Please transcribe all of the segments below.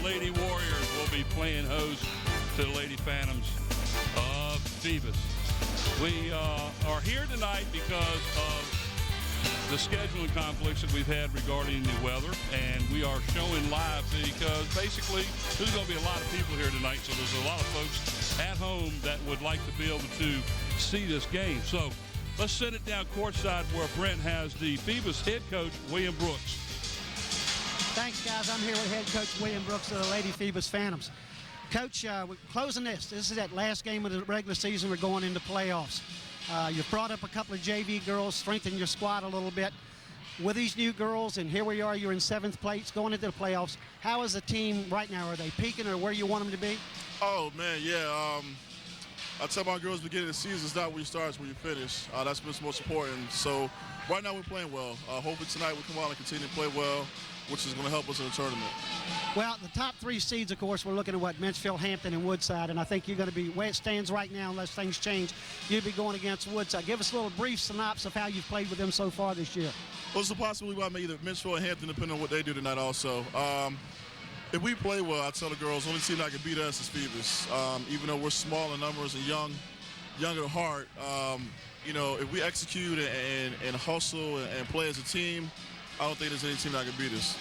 Lady Warriors will be playing host to the Lady Phantoms of Phoebus. We are here tonight because of the scheduling conflicts that we've had regarding the weather, and we are showing live because basically there's going to be a lot of people here tonight, so there's a lot of folks at home that would like to be able to see this game. So let's send it down courtside where Brent has the Phoebus head coach, William Brooks. Thanks, guys. I'm here with head coach William Brooks of the Lady Phoebus Phantoms. Coach, we're closing this. This is that last game of the regular season. We're going into playoffs. You've brought up a couple of JV girls, strengthened your squad a little bit. With these new girls, and here we are, you're in 7th place going into the playoffs. How is the team right now? Are they peaking or where you want them to be? Oh, man, yeah. I tell my girls beginning of the season, it's not where you start, it's where you finish. That's what's most important. So right now we're playing well. Hopefully tonight we come out and continue to play well, which is going to help us in the tournament. Well, the top 3 seeds, of course, we're looking at what, Menchfield, Hampton, and Woodside, and I think you're going to be, where it stands right now, unless things change, you'll be going against Woodside. Give us a little brief synopsis of how you've played with them so far this year. Well, it's a possibility we might make either Menchfield or Hampton, depending on what they do tonight also. If we play well, I tell the girls, the only team that can beat us is Phoebus. Even though we're small in numbers and young at heart, if we execute and hustle and play as a team, I don't think there's any team that can beat us.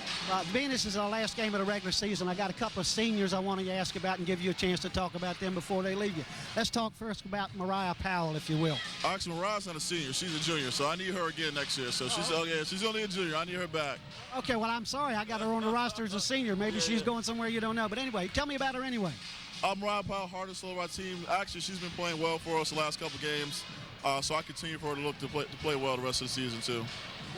Being this is our last game of the regular season, I got a couple of seniors I want to ask about and give you a chance to talk about them before they leave you. Let's talk first about Mariah Powell, if you will. Actually, Mariah's not a senior. She's a junior, so I need her again next year. So she's only a junior. I need her back. Okay, well, I'm sorry. I got her on the roster as a senior. Maybe she's going somewhere you don't know. But anyway, tell me about her anyway. Mariah Powell, hardest of our team. Actually, she's been playing well for us the last couple games. So I continue for her to look to play well the rest of the season, too.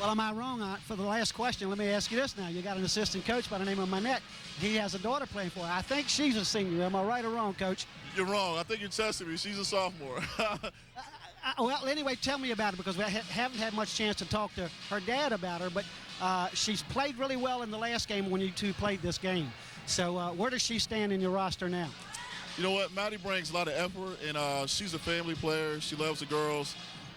Well, am I wrong? For the last question, let me ask you this now. You got an assistant coach by the name of Manette. He has a daughter playing for her. I think she's a senior. Am I right or wrong, Coach? You're wrong. I think you're testing me. She's a sophomore. Well, anyway, tell me about it because we haven't had much chance to talk to her dad about her, but she's played really well in the last game when you two played this game. So where does she stand in your roster now? You know what? Maddie brings a lot of effort, and she's a family player. She loves the girls.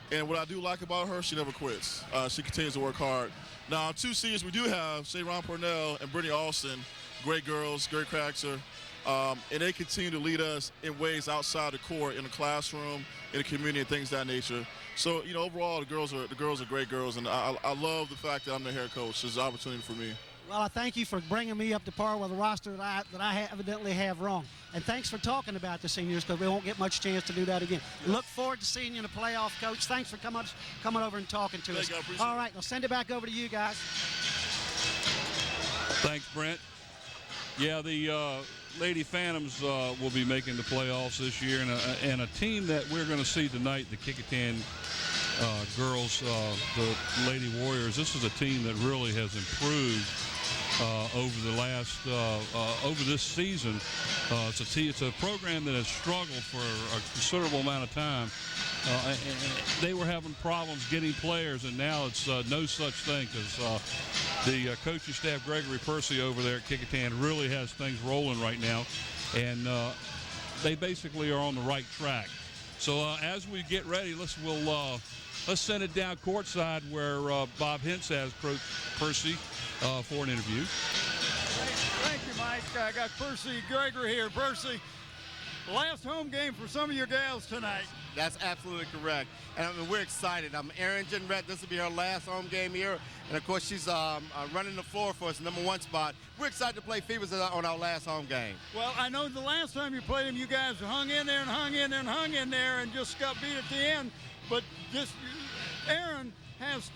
And what I do like about her, she never quits. She continues to work hard. Now, 2 seniors we do have, Ron Purnell and Brittany Alston, great girls, great character. And they continue to lead us in ways outside the court, in the classroom, in the community, and things of that nature. So, overall, the girls are great girls, and I love the fact that I'm the head coach. It's an opportunity for me. Well, I thank you for bringing me up to par with the roster that I evidently have wrong. And thanks for talking about the seniors because we won't get much chance to do that again. Yes. Look forward to seeing you in the playoff, Coach. Thanks for coming over and talking to us. All right, I'll send it back over to you guys. Thanks, Brent. Yeah, the Lady Phantoms will be making the playoffs this year, and a team that we're going to see tonight, the Kecoughtan girls, the Lady Warriors. This is a team that really has improved over this season. It's a program that has struggled for a considerable amount of time. They were having problems getting players, and now it's no such thing because the coaching staff, Gregory Percy over there at Kecoughtan, really has things rolling right now, and they basically are on the right track. So as we get ready, let's send it down courtside where Bob Hintz has Coach Percy for an interview. Thank you, Mike. I got Percy Gregory here. Percy, last home game for some of your gals tonight. That's absolutely correct. And we're excited. Erin Jenrette, this will be her last home game here. And, of course, she's running the floor for us, #1 spot. We're excited to play Phoebus on our last home game. Well, I know the last time you played them, you guys hung in there and hung in there and hung in there and just got beat at the end. But Erin has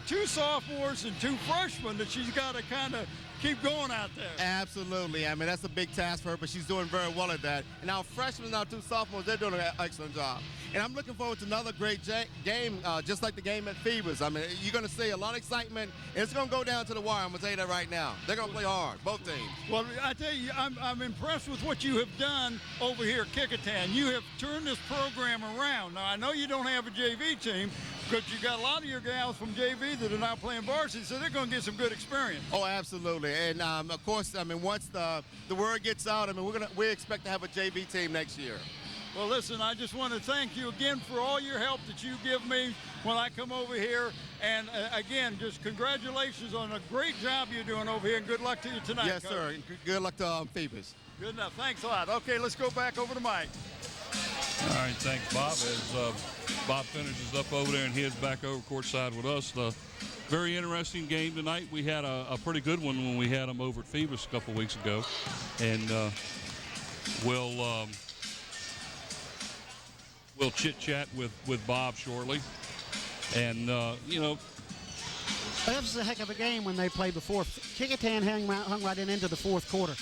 2 sophomores and 2 freshmen that she's got to kind of keep going out there. Absolutely. I mean, that's a big task for her, but she's doing very well at that. And our freshmen and our 2 sophomores, they're doing an excellent job. And I'm looking forward to another great game, just like the game at Phoebus. I mean, you're going to see a lot of excitement, and it's going to go down to the wire. I'm going to tell you that right now. They're going to play hard, both teams. Well, I tell you, I'm impressed with what you have done over here at Kecoughtan. You have turned this program around. Now, I know you don't have a JV team, because you got a lot of your gals from JV that are now playing varsity, so they're going to get some good experience. Oh, absolutely. And, of course, I mean, once the word gets out, I mean, we expect to have a JV team next year. Well, listen, I just want to thank you again for all your help that you give me when I come over here. And again, just congratulations on a great job you're doing over here, and good luck to you tonight. Yes, Coach. sir. Good luck to Phoebus. Good enough. Thanks a lot. Okay, let's go back over to Mike. All right, thanks, Bob. As Bob finishes up over there and heads back over courtside with us, the very interesting game tonight. We had a pretty good one when we had them over at Phoebus a couple weeks ago, and we'll chit-chat with Bob shortly. And, you know, That was a heck of a game when they played before. Kecoughtan hung right into the fourth quarter.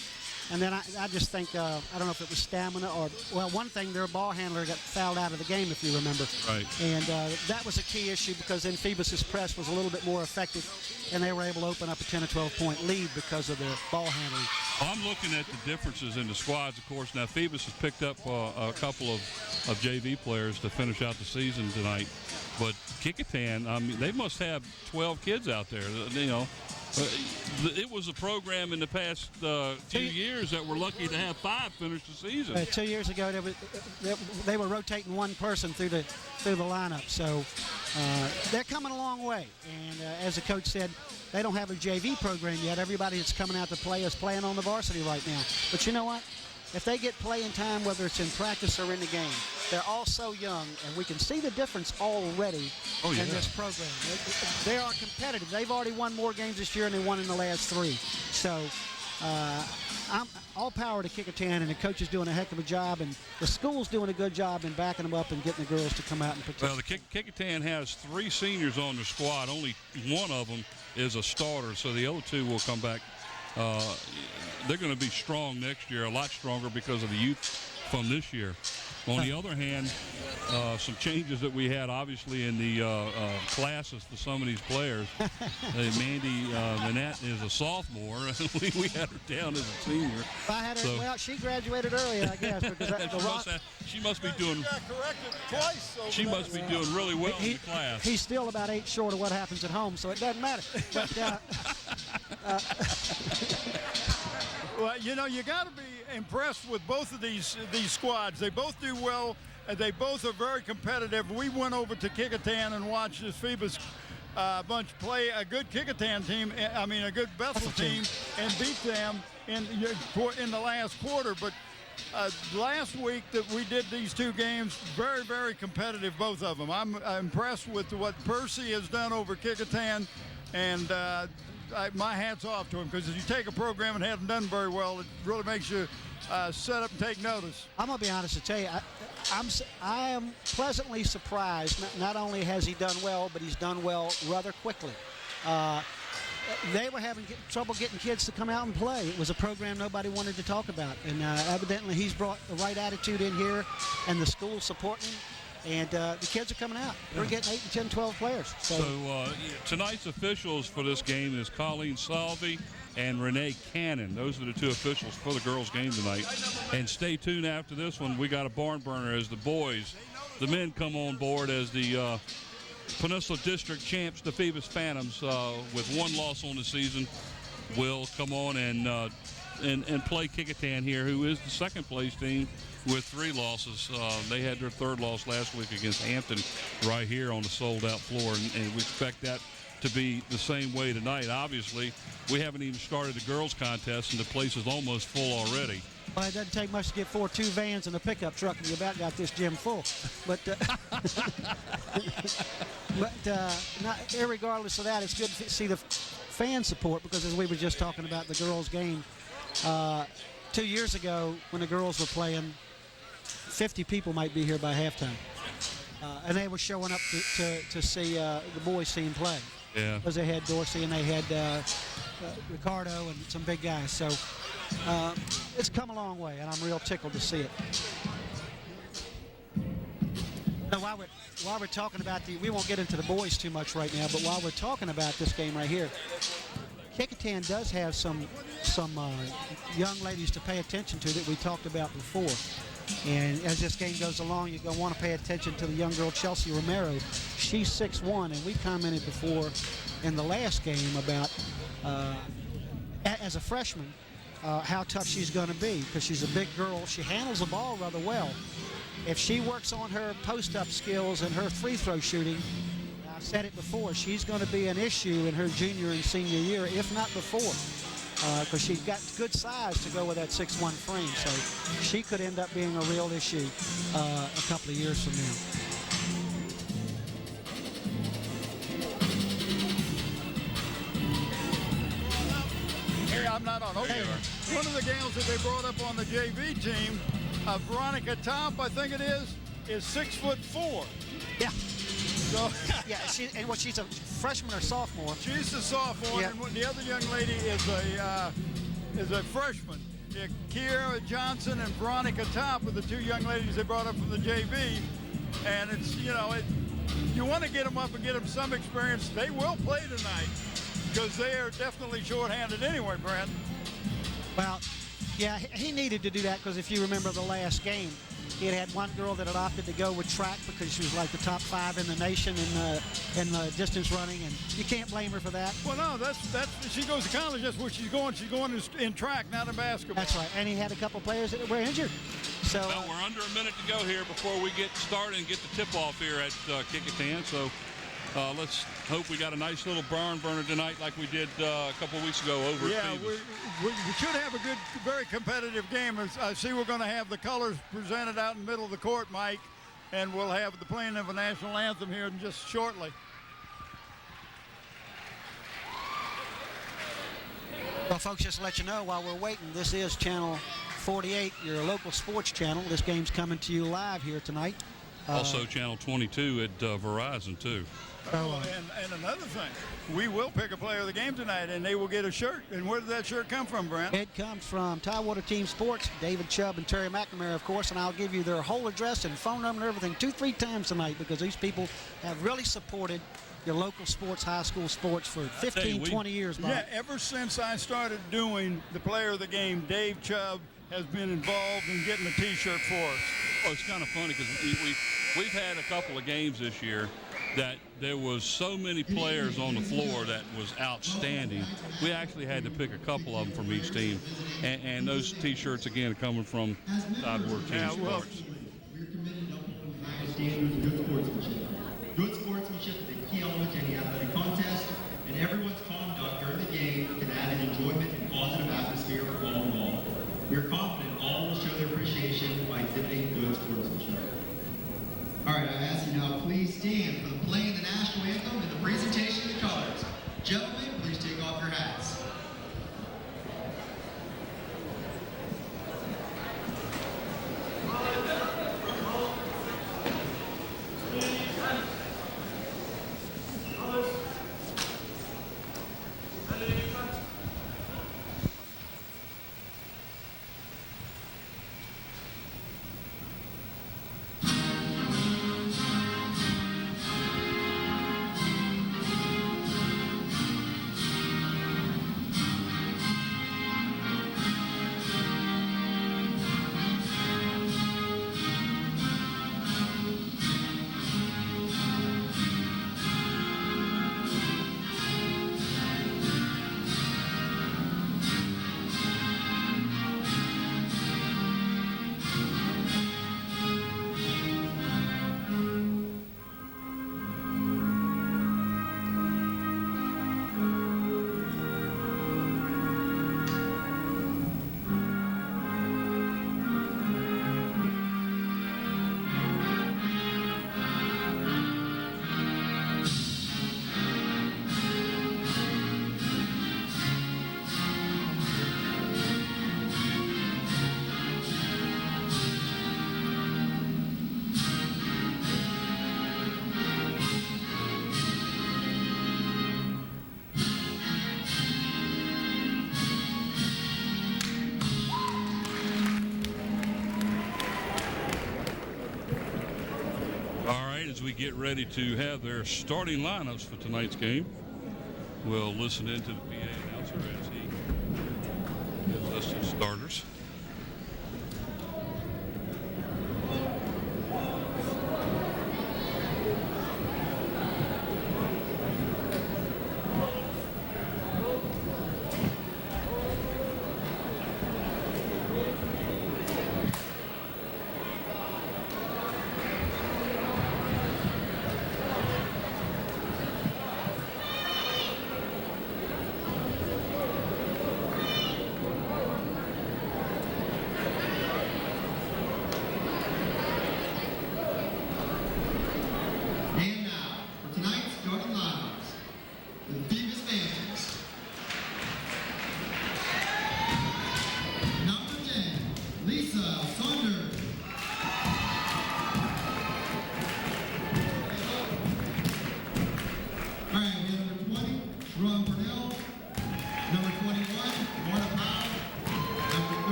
And then I just think, I don't know if it was stamina or, well, one thing, their ball handler got fouled out of the game, if you remember. Right. And that was a key issue because then Phoebus's press was a little bit more effective, and they were able to open up a 10 or 12-point lead because of their ball handling. I'm looking at the differences in the squads, of course. Now, Phoebus has picked up a couple of JV players to finish out the season tonight. But Kecoughtan, I mean, they must have 12 kids out there, you know. It was a program in the past few years that were lucky to have 5 finish the season. 2 years ago, they were rotating one person through the lineup. So they're coming a long way. And as the coach said, they don't have a JV program yet. Everybody that's coming out to play is playing on the varsity right now. But you know what? If they get playing time, whether it's in practice or in the game, they're all so young, and we can see the difference already in this program. They are competitive. They've already won more games this year than they won in the last 3. So I'm all power to Kecoughtan, and the coach is doing a heck of a job, and the school's doing a good job in backing them up and getting the girls to come out and participate. Well, the Kecoughtan has 3 seniors on their squad. Only one of them is a starter, so the other 2 will come back. They're going to be strong next year, a lot stronger because of the youth from this year. On the other hand, some changes that we had, obviously, in the classes for some of these players. Mandy Manette is a sophomore. we had her down as a senior. I had her, well, she graduated early, I guess. Because she must be doing. Got corrected twice. She must be doing really well in the class. He's still about 8 short of what happens at home, so it doesn't matter. But, well, you know, you got to be impressed with both of these squads. They both do well, and they both are very competitive. We went over to Kecoughtan and watched this Phoebus bunch play a good Kecoughtan team, a good Bethel team, and beat them in the last quarter. But last week that we did these 2 games, very, very competitive, both of them. I'm impressed with what Percy has done over Kecoughtan, and my hat's off to him, because if you take a program and hasn't done very well, it really makes you set up and take notice. I'm going to be honest and tell you, I am pleasantly surprised. Not only has he done well, but he's done well rather quickly. They were having trouble getting kids to come out and play. It was a program nobody wanted to talk about, and evidently he's brought the right attitude in here, and the school's supporting him. And the kids are coming out. We're getting 8 and 10, 12 players. So tonight's officials for this game is Colleen Salvey and Renee Cannon. Those are the 2 officials for the girls' game tonight. And stay tuned after this one. We got a barn burner as the men come on board as the Peninsula District champs, the Phoebus Phantoms, with 1 loss on the season, will come on and play Kecoughtan here, who is the second place team with 3 losses. They had their 3rd loss last week against Hampton right here on the sold-out floor, and we expect that to be the same way tonight. Obviously, we haven't even started the girls' contest, and the place is almost full already. Well, it doesn't take much to get 2 vans and a pickup truck, and you about got this gym full. But irregardless of that, it's good to see the fan support, because as we were just talking about the girls' game, 2 years ago when the girls were playing, 50 people might be here by halftime. And they were showing up to see the boys' team play. Yeah. Because they had Dorsey and they had Ricardo and some big guys. So it's come a long way, and I'm real tickled to see it. Now, while we're talking about we won't get into the boys too much right now, but while we're talking about this game right here, Kecoughtan does have some young ladies to pay attention to that we talked about before. And as this game goes along, you're going to want to pay attention to the young girl, Chelsea Romero. She's 6'1", and we commented before in the last game about, as a freshman, how tough she's going to be, because she's a big girl. She handles the ball rather well. if she works on her post-up skills and her free throw shooting, I said it before, she's going to be an issue in her junior and senior year, if not before, because she's got good size to go with that 6'1" frame. So she could end up being a real issue a couple of years from now. I'm not on. Okay. One of the gals that they brought up on the JV team, Veronica Top, I think it is 6'4". Yeah. So yeah, she's a freshman or sophomore. She's a sophomore, yeah. And the other young lady is a freshman. Yeah, Kiera Johnson and Veronica Top are the two young ladies they brought up from the JV, and it's you want to get them up and get them some experience. They will play tonight, because they are definitely shorthanded anyway, Brent. Well, yeah, he needed to do that because if you remember the last game, he had one girl that had opted to go with track because she was like the top 5 in the nation in the distance running, and you can't blame her for that. Well, no, that's she goes to college. That's where she's going. She's going in track, not in basketball. That's right, and he had a couple players that were injured. So well, we're under a minute to go here before we get started and get the tip-off here at Kecoughtan. So let's hope we got a nice little barn burner tonight like we did a couple of weeks ago over at Phoebus. We should have a good, very competitive game. I see we're going to have the colors presented out in the middle of the court, Mike, and we'll have the playing of a national anthem here in just shortly. Well, folks, just to let you know, while we're waiting, this is Channel 48, your local sports channel. This game's coming to you live here tonight. Also, Channel 22 at Verizon, too. And another thing, we will pick a player of the game tonight, and they will get a shirt. And where did that shirt come from, Brent? It comes from Tidewater Team Sports, David Chubb and Terry McNamara, of course, and I'll give you their whole address and phone number and everything 2-3 times tonight because these people have really supported your local sports, high school sports for 15, 20 years, Bob. Yeah, ever since I started doing the player of the game, Dave Chubb has been involved in getting a T-shirt for us. Well, it's kind of funny because we've had a couple of games this year that there was so many players on the floor that was outstanding. We actually had to pick a couple of them from each team. And those T-shirts, again, are coming from Tidewater Team Sports. We're committed to helping high standards of good sportsmanship. Good sportsmanship is a key element to any athletic contest, and everyone's conduct during the game can add an enjoyment and positive atmosphere for all involved. We are confident all will show their appreciation by exhibiting good sportsmanship. All right, I ask you now, please stand for the playing of the national anthem and the presentation of the colors. Gentlemen, please take off your hats. As we get ready to have their starting lineups for tonight's game, we'll listen into the PA announcer as he gives us the starters.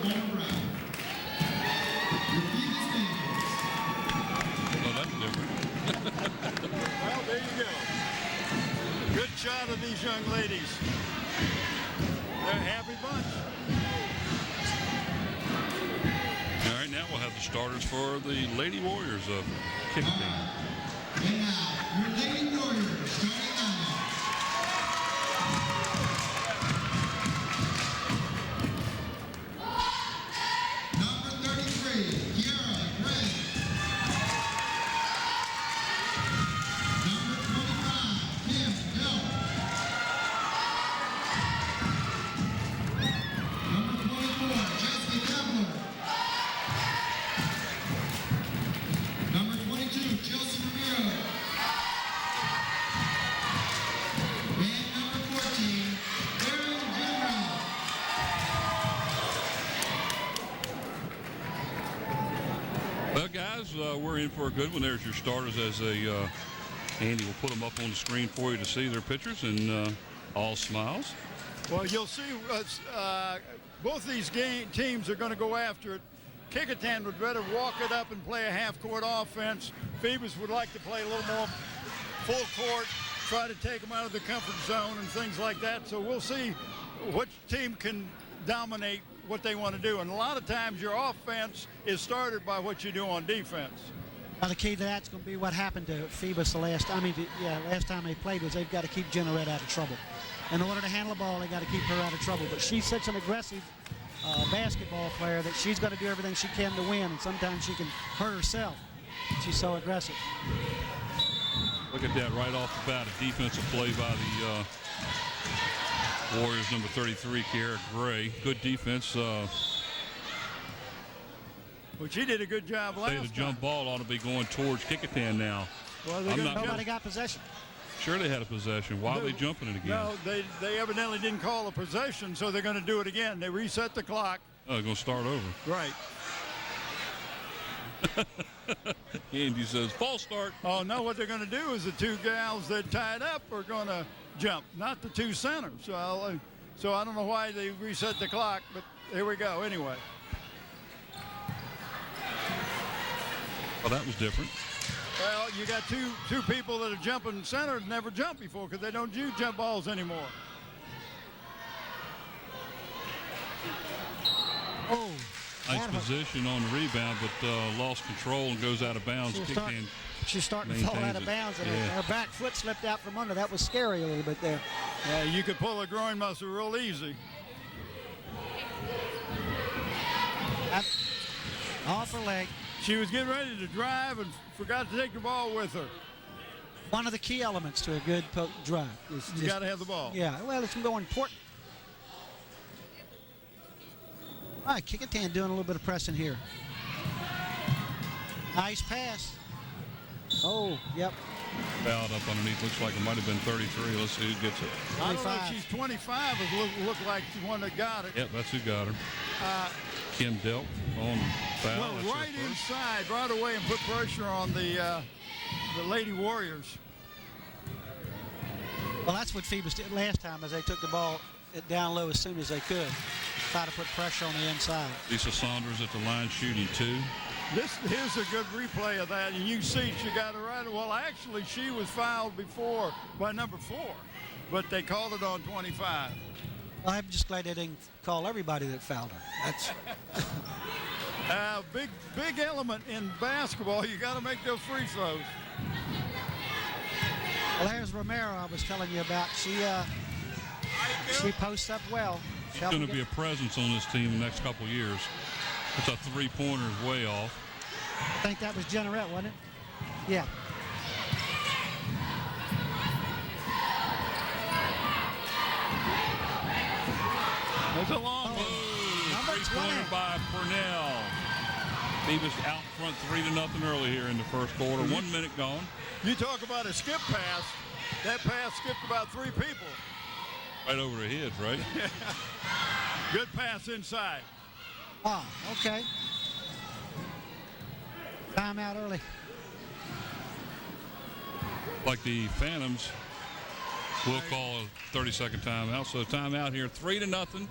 Bowman Brown. Your Phoebus Bengals. Well, that's different. Well, there you go. Good shot of these young ladies. They're a happy bunch. All right, now we'll have the starters for the Lady Warriors of Kecoughtan. And now, your Lady Warriors starting lineup. Number 33, Kiara Gray. Number 25, Kim Delp. Number 24, Jessica Kepler. Number 22, Chelsea Romero. And number 14, Aaron General. Well, guys, we're in for a good one. There's your starters as Andy will put them up on the screen for you to see their pictures, and all smiles. Well, you'll see both these teams are going to go after it. Kecoughtan would rather walk it up and play a half-court offense. Phoebus would like to play a little more full court, try to take them out of the comfort zone and things like that. So we'll see which team can dominate what they want to do. And a lot of times your offense is started by what you do on defense. Well, the key to that's going to be what happened to Phoebus last time they played was they've got to keep Generette out of trouble. In order to handle the ball, they got to keep her out of trouble. But she's such an aggressive basketball player that she's going to do everything she can to win, and sometimes she can hurt herself. She's so aggressive. Look at that right off the bat, a defensive play by the Warriors, number 33, Kiara Gray. Good defense. Well, she did a good job last Say the jump ball ought to be going towards Kecoughtan now. Well, Nobody got possession. Sure, they had a possession. Why are they jumping it again? No, they evidently didn't call a possession, so they're going to do it again. They reset the clock. Oh, they're going to start over. Right. Andy says, false start. Oh, no, what they're going to do is the two gals that tied up are going to jump, not the two centers. So I don't know why they reset the clock, but here we go anyway. Well, that was different. Well, you got two people that are jumping center that never jumped before because they don't use jump balls anymore. Oh, Nice position on the rebound, but lost control and goes out of bounds. She's starting to fall out of bounds, and her back foot slipped out from under. That was scary a little bit there. Yeah, you could pull a groin muscle real easy. Off her leg. She was getting ready to drive and forgot to take the ball with her. One of the key elements to a good drive is You got to have the ball. Yeah, well, it's more important. All right, Kecoughtan doing a little bit of pressing here. Nice pass. Oh, yep. Fouled up underneath. Looks like it might have been 33. Let's see who gets it. I don't know if she's 25. It looked like the one that got it. Yep, that's who got her. Kim Delp on foul. Well, That's right her first. inside, right away, and put pressure on the Lady Warriors. Well, that's what Phoebus did last time, as they took the ball down low as soon as they could. Try to put pressure on the inside. Lisa Saunders at the line shooting 2. Here's a good replay of that, and you see she got it right. Well, actually, she was fouled before by number 4, but they called it on 25. Well, I'm just glad they didn't call everybody that fouled her. That's Big element in basketball. You got to make those free throws. well. There's Romero I was telling you about. She posts up well. She's going to be a presence on this team the next couple years. It's a three-pointer way off. I think that was Generette, wasn't it? Yeah. It's a long one. Number 20. Three-pointer by Purnell. Phoebus out front 3-0 early here in the first quarter. 1 minute gone. You talk about a skip pass. That pass skipped about 3 people. Right over their heads, right? Good pass inside. Ah, okay. Timeout early. Like the Phantoms will call a 30-second timeout. So timeout here, 3-0.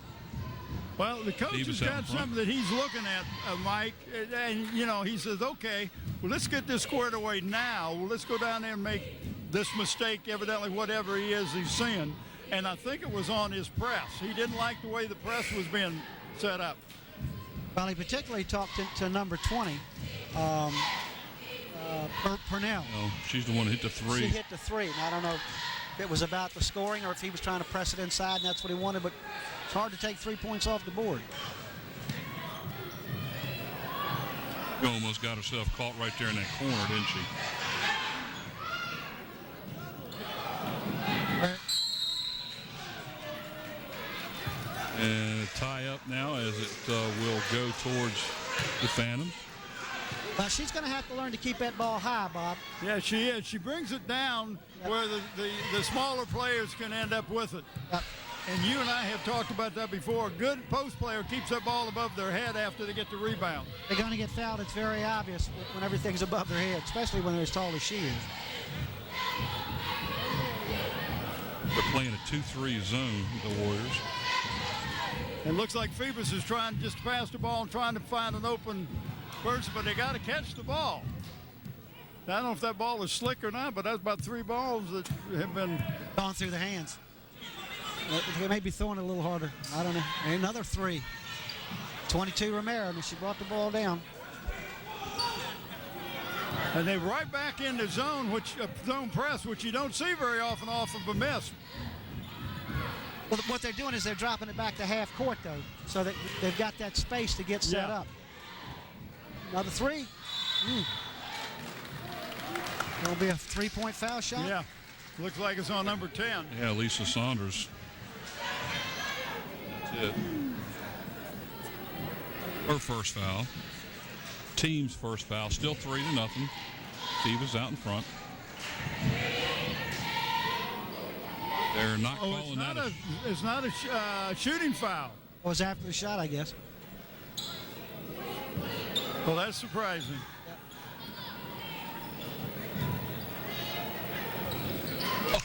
Well, the coach Phoebus has out in got front. something that he's looking at, Mike, and he says, okay, well, let's get this squared away now. Well, let's go down there and make this mistake, evidently whatever he's seeing. And I think it was on his press. He didn't like the way the press was being set up. Well, he particularly talked to number 20, Purnell. No, she's the one that hit the three. She hit the three, and I don't know if it was about the scoring or if he was trying to press it inside and that's what he wanted, but it's hard to take 3 points off the board. She almost got herself caught right there in that corner, didn't she? And tie up now as it will go towards the Phantoms. Well, she's going to have to learn to keep that ball high, Bob. Yeah, she is. She brings it down where the smaller players can end up with it. Yep. And you and I have talked about that before. A good post player keeps that ball above their head after they get the rebound. They're going to get fouled. It's very obvious when everything's above their head, especially when they're as tall as she is. They're playing a 2-3 zone, the Warriors. It looks like Phoebus is trying just to pass the ball and trying to find an open person, but they got to catch the ball. I don't know if that ball is slick or not, but that's about 3 balls that have been Gone through the hands. They may be throwing it a little harder. I don't know. And another 3. 22 Romero, and she brought the ball down. And they're right back into zone, zone press, which you don't see very often off of a miss. Well, what they're doing is they're dropping it back to half court, though, so that they've got that space to get set up. Another 3. It'll be a 3-point foul shot. Yeah, looks like it's on number 10. Yeah, Lisa Saunders. That's it. Her first foul. Team's first foul. Still 3-0. Phoebus out in front. They're not calling that. It's not a shooting foul. It was after the shot, I guess. Well, that's surprising.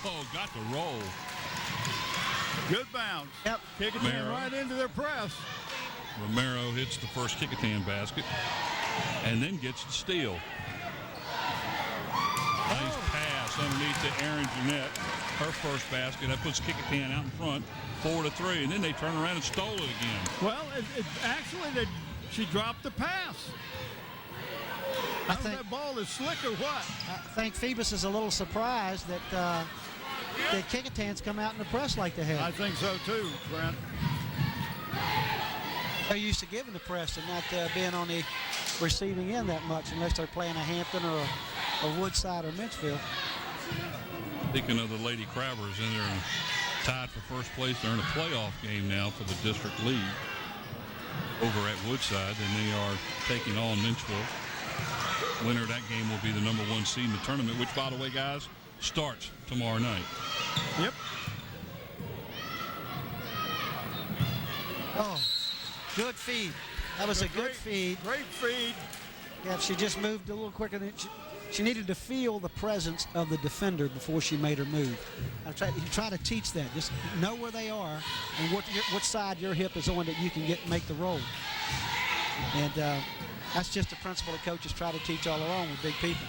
Oh, got the roll. Good bounce. Yep. Kecoughtan Romero. right into their press. Romero hits the first Kecoughtan basket and then gets the steal. Nice pass underneath to Aaron Jeanette. Her first basket. That puts Kecoughtan out in front, 4-3, and then they turn around and stole it again. Well, actually, she dropped the pass. I think that ball is slick or what? I think Phoebus is a little surprised that Kecoughtan's come out in the press like they have. I think so too, Brent. They're used to giving the press and not being on the receiving end that much unless they're playing a Hampton or a Woodside or Mitchfield. Speaking of the Lady Crabbers, in there and tied for first place. They're in a playoff game now for the district league over at Woodside, and they are taking on Mitchfield. Winner of that game will be the number 1 seed in the tournament, which, by the way, guys, starts tomorrow night. Yep. Oh, good feed. That was a good feed. Great feed. Yeah, she just moved a little quicker than she needed to feel the presence of the defender before she made her move. You try to teach that. Just know where they are and what side your hip is on that you can make the roll. And that's just a principle that coaches try to teach all along with big people.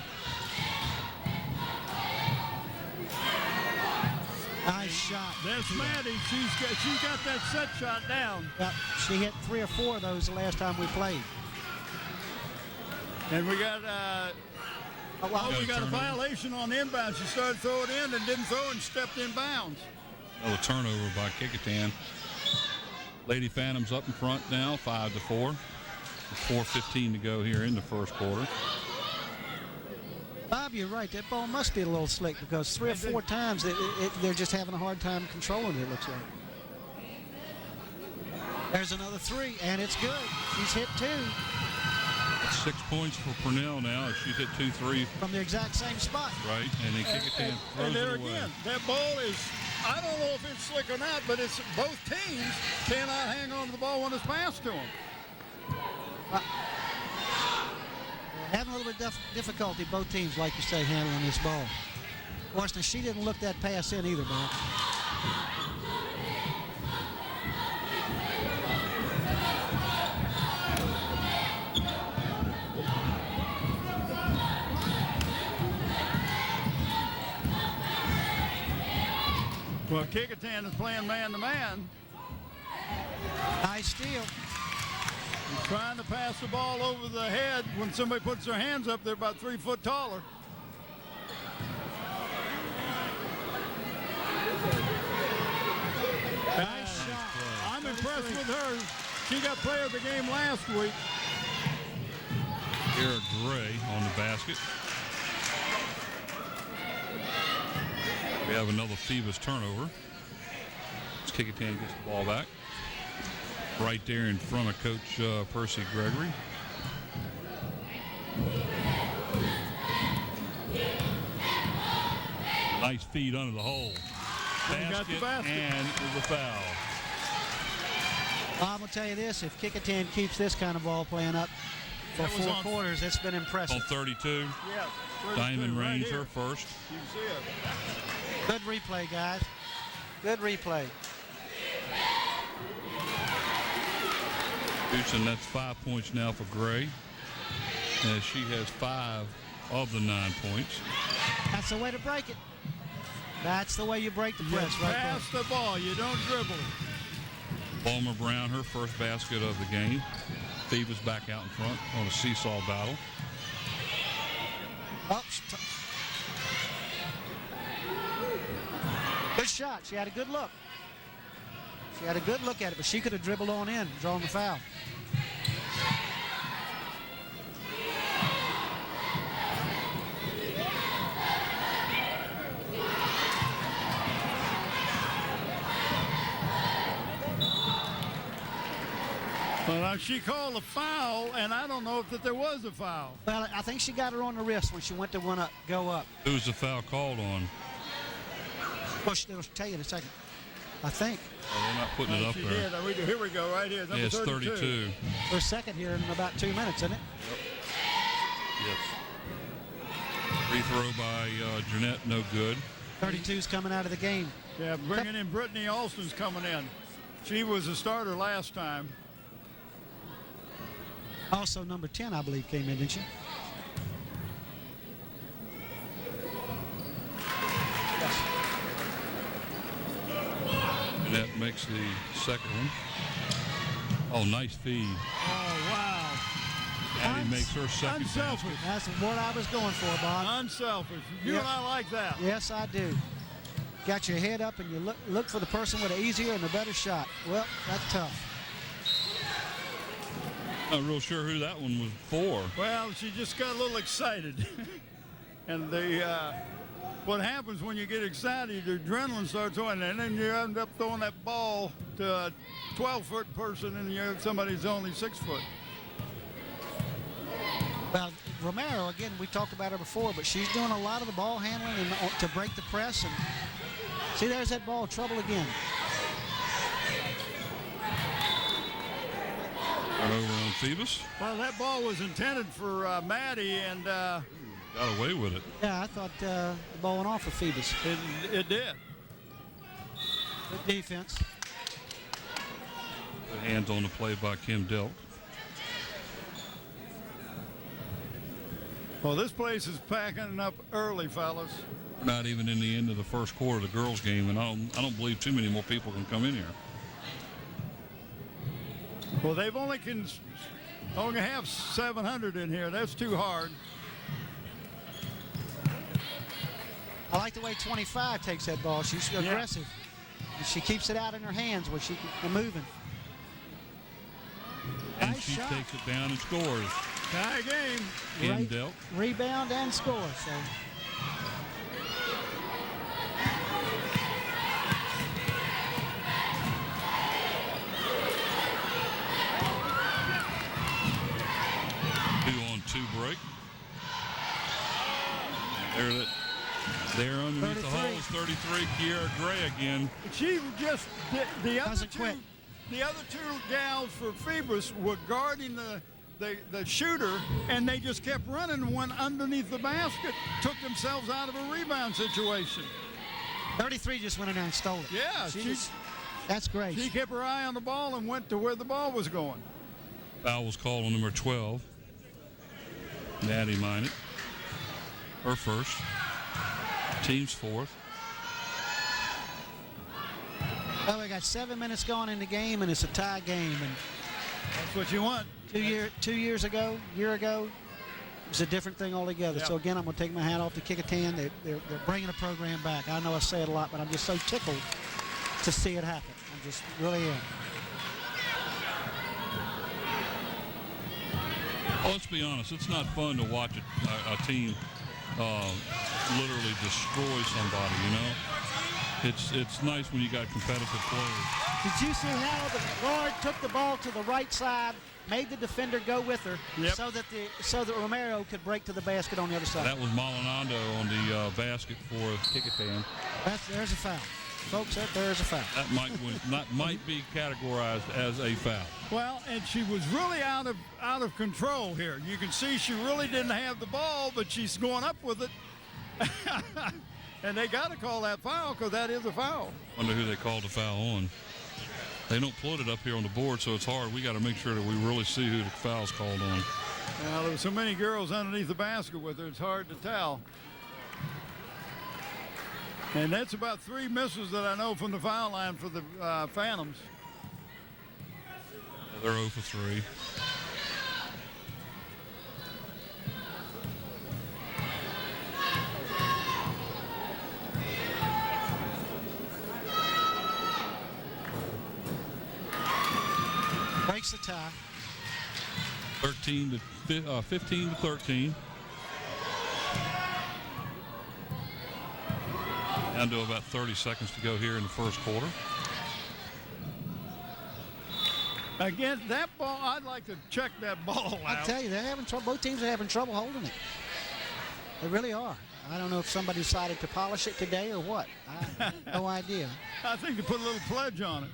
Nice shot. That's Maddie. She's got that set shot down. She hit 3 or 4 of those the last time we played. And we got we got a violation on inbound. She started throwing in and didn't throw and stepped in bounds. A turnover by Kecoughtan. Lady Phantoms up in front now, 5-4. With 4:15 to go here in the first quarter. Bob, you're right. That ball must be a little slick because 3 or 4 times they're just having a hard time controlling it, looks like. There's another 3, and it's good. She's hit 2. That's 6 points for Purnell now. She's hit 2 3s. From the exact same spot. Right, and then Kecoughtan throws And there it away. again, that ball is, I don't know if it's slick or not, but it's both teams cannot hang on to the ball when it's passed to them. Having a little bit of difficulty, both teams, like you say, handling this ball. Washington, she didn't look that pass in either, Bob. Well, Kecoughtan is playing man-to-man. Nice steal. He's trying to pass the ball over the head. When somebody puts their hands up, they're about 3 foot taller. Nice shot. I'm impressed with her. She got player of the game last week. Kira Gray on the basket. We have another Phoebus turnover. As Kecoughtan gets the ball back. Right there in front of Coach Percy Gregory. Nice feed under the hole. Got the basket. And the foul. I'm going to tell you this, if Kecoughtan keeps this kind of ball playing up for 4 quarters, it's been impressive. On 32. Yes. Diamond right range here. her first. You can see it. Good replay, guys. Good replay. And that's 5 points now for Gray, as she has 5 of the 9 points. That's the way to break it. That's the way you break the press, right there. Pass the ball. You don't dribble it. Palmer Brown, her first basket of the game. Phoebus back out in front on a seesaw battle. Oh, good shot. She had a good look. She had a good look at it, but she could have dribbled on in, drawn the foul. Well, she called a foul, and I don't know if there was a foul. Well, I think she got her on the wrist when she went to go up. Who's the foul called on? Well, she'll tell you in a second. I think. Oh, they're not putting it up She there. did. Here we go, right here. Number Yeah, it's 32. 32. For a second here in about 2 minutes, isn't it? Yes. Free throw by Jeanette, no good. 32's coming out of the game. Yeah, bringing in Brittany Alston's coming in. She was a starter last time. Also, number 10, I believe, came in, didn't she? Yes. Jeanette makes the second one. Oh, nice feed. Oh, wow. Addie makes her second basket. Unselfish. That's what I was going for, Bob. Unselfish. You Yep. and I like that. Yes, I do. Got your head up and you look for the person with an easier and a better shot. Well, that's tough. Not real sure who that one was for. Well, she just got a little excited. And what happens when you get excited, your adrenaline starts going, and then you end up throwing that ball to a 12-foot person, and somebody's only 6 foot. Well, Romero, again, we talked about her before, but she's doing a lot of the ball handling and to break the press. And see, there's that ball, trouble again. Right over on Phoebus. Well, that ball was intended for Maddie, and Got away with it. Yeah, I thought the ball went off for Phoebus. it did. Good defense. Good hands on the play by Kim Delk. Well, this place is packing up early, fellas. We're not even in the end of the first quarter of the girls' game, and I don't believe too many more people can come in here. Well, they've only have 700 in here. That's too hard. I like the way 25 takes that ball. She's aggressive. And she keeps it out in her hands where she can moving. And Nice she shot. takes it down and scores. Tie game. Kim Right. Delk. Rebound and score. So Two break. There underneath the 33. hole is 33, Kiera Gray again. She just the other Doesn't two. quit. The other two gals for Phoebus were guarding the shooter, and they just kept running and went underneath the basket, took themselves out of a rebound situation. 33 just went in there and stole it. Yeah, that's great. she kept her eye on the ball and went to where the ball was going. Foul was called on number 12. Natty Minot. Her first. Team's fourth. Well, we got 7 minutes gone in the game, and it's a tie game. And That's what you want. 2 years ago, year ago, it was a different thing altogether. Yep. So again, I'm going to take my hat off to Kecoughtan. They're bringing the program back. I know I say it a lot, but I'm just so tickled to see it happen. I just really am. Well, let's be honest. It's not fun to watch a team literally destroy somebody. You know, it's nice when you got competitive players. Did you see how the guard took the ball to the right side, made the defender go with her, Yep. so that Romero could break to the basket on the other side? That was Maldonado on the basket for Kecoughtan. There's a foul, folks. There's a foul. That might be categorized as a foul. Well, and she was really out of control here. You can see she really didn't have the ball, but she's going up with it. And they got to call that foul because that is a foul. Wonder who they called the foul on. They don't put it up here on the board, so it's hard. We got to make sure that we really see who the foul's called on. Well, there were so many girls underneath the basket with her, it's hard to tell. And that's about 3 misses that I know from the foul line for the Phantoms. They're 0 for 3. Breaks the tie. 15 to 13. Down to about 30 seconds to go here in the first quarter. Again, that ball, I'd like to check that ball out. I tell you, they're having trouble. Both teams are having trouble holding it. They really are. I don't know if somebody decided to polish it today or what. I have no idea. I think they put a little pledge on it.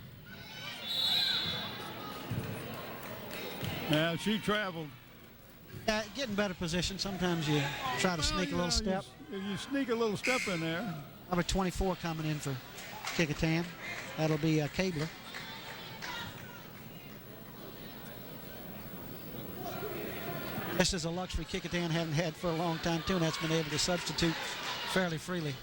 Yeah, she traveled. Getting better position. Sometimes you try to sneak a little step. You sneak a little step in there. Number 24 coming in for Kecoughtan. That'll be Cabler. This is a luxury Kecoughtan haven't had for a long time, too, and that's been able to substitute fairly freely.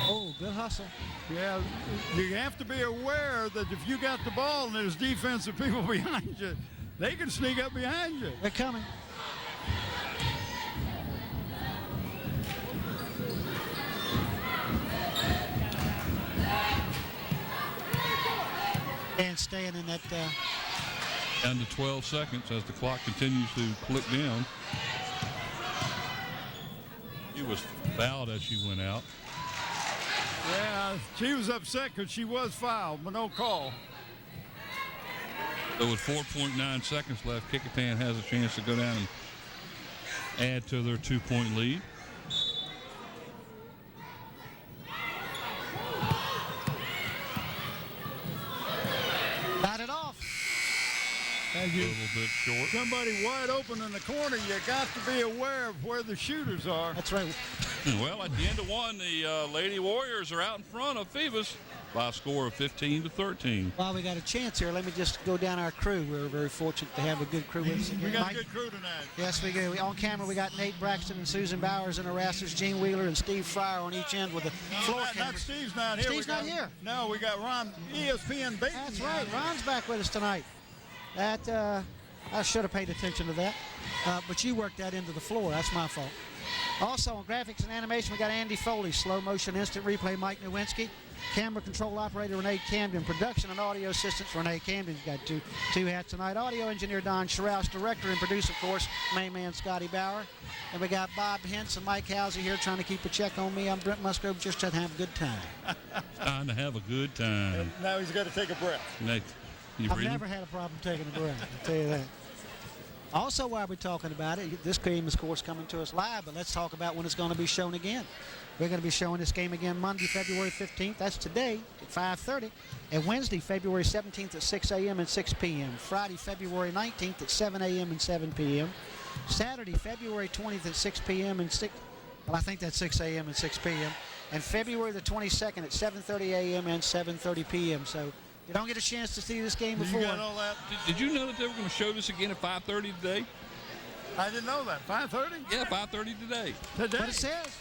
Oh, good hustle. Yeah, you have to be aware that if you got the ball and there's defensive people behind you, they can sneak up behind you. They're coming. And staying in that. Down to 12 seconds as the clock continues to click down. She was fouled as she went out. Yeah, she was upset because she was fouled, but no call. So with 4.9 seconds left, Kecoughtan has a chance to go down and add to their 2-point lead. Got it off. A little bit short. Somebody wide open in the corner, you got to be aware of where the shooters are. That's right. Well, at the end of one, the Lady Warriors are out in front of Phoebus by a score of 15 to 13. Well, we got a chance here. Let me just go down our crew. We're very fortunate to have a good crew with us. We got Mike? a good crew tonight. Yes, we do. On camera, we got Nate Braxton and Susan Bowers and harassers, Gene Wheeler and Steve Fryer on each end with the floor Not cameras. Steve's not here. Steve's not here. No, we got Ron, ESPN Bateman. That's right. Ron's back with us tonight. That I should have paid attention to that. But you worked that into the floor. That's my fault. Also on graphics and animation, we got Andy Foley, slow motion instant replay Mike Nowinski, camera control operator Renee Camden, production and audio assistants Renee Camden's got two hats tonight, audio engineer Don Scharouse, director and producer, of course, main man Scotty Bauer. And we got Bob Hintz and Mike Houser here trying to keep a check on me. I'm Brent Musgrove, just trying to have a good time. Time to have a good time. Now he's got to take a breath. Nate, you I've breathing? never had a problem taking a breath, I'll tell you that. Also, while we're talking about it, this game is, of course, coming to us live, but let's talk about when it's going to be shown again. We're going to be showing this game again Monday, February 15th. That's today at 5:30. And Wednesday, February 17th at 6 a.m. and 6 p.m. Friday, February 19th at 7 a.m. and 7 p.m. Saturday, February 20th at 6 p.m. and 6. Well, I think that's 6 a.m. and 6 p.m. And February the 22nd at 7:30 a.m. and 7:30 p.m. So you don't get a chance to see this game before. You got all that? Did you know that they were going to show this again at 5:30 today? I didn't know that. 5:30? Yeah, 5:30 today. Today. What it says.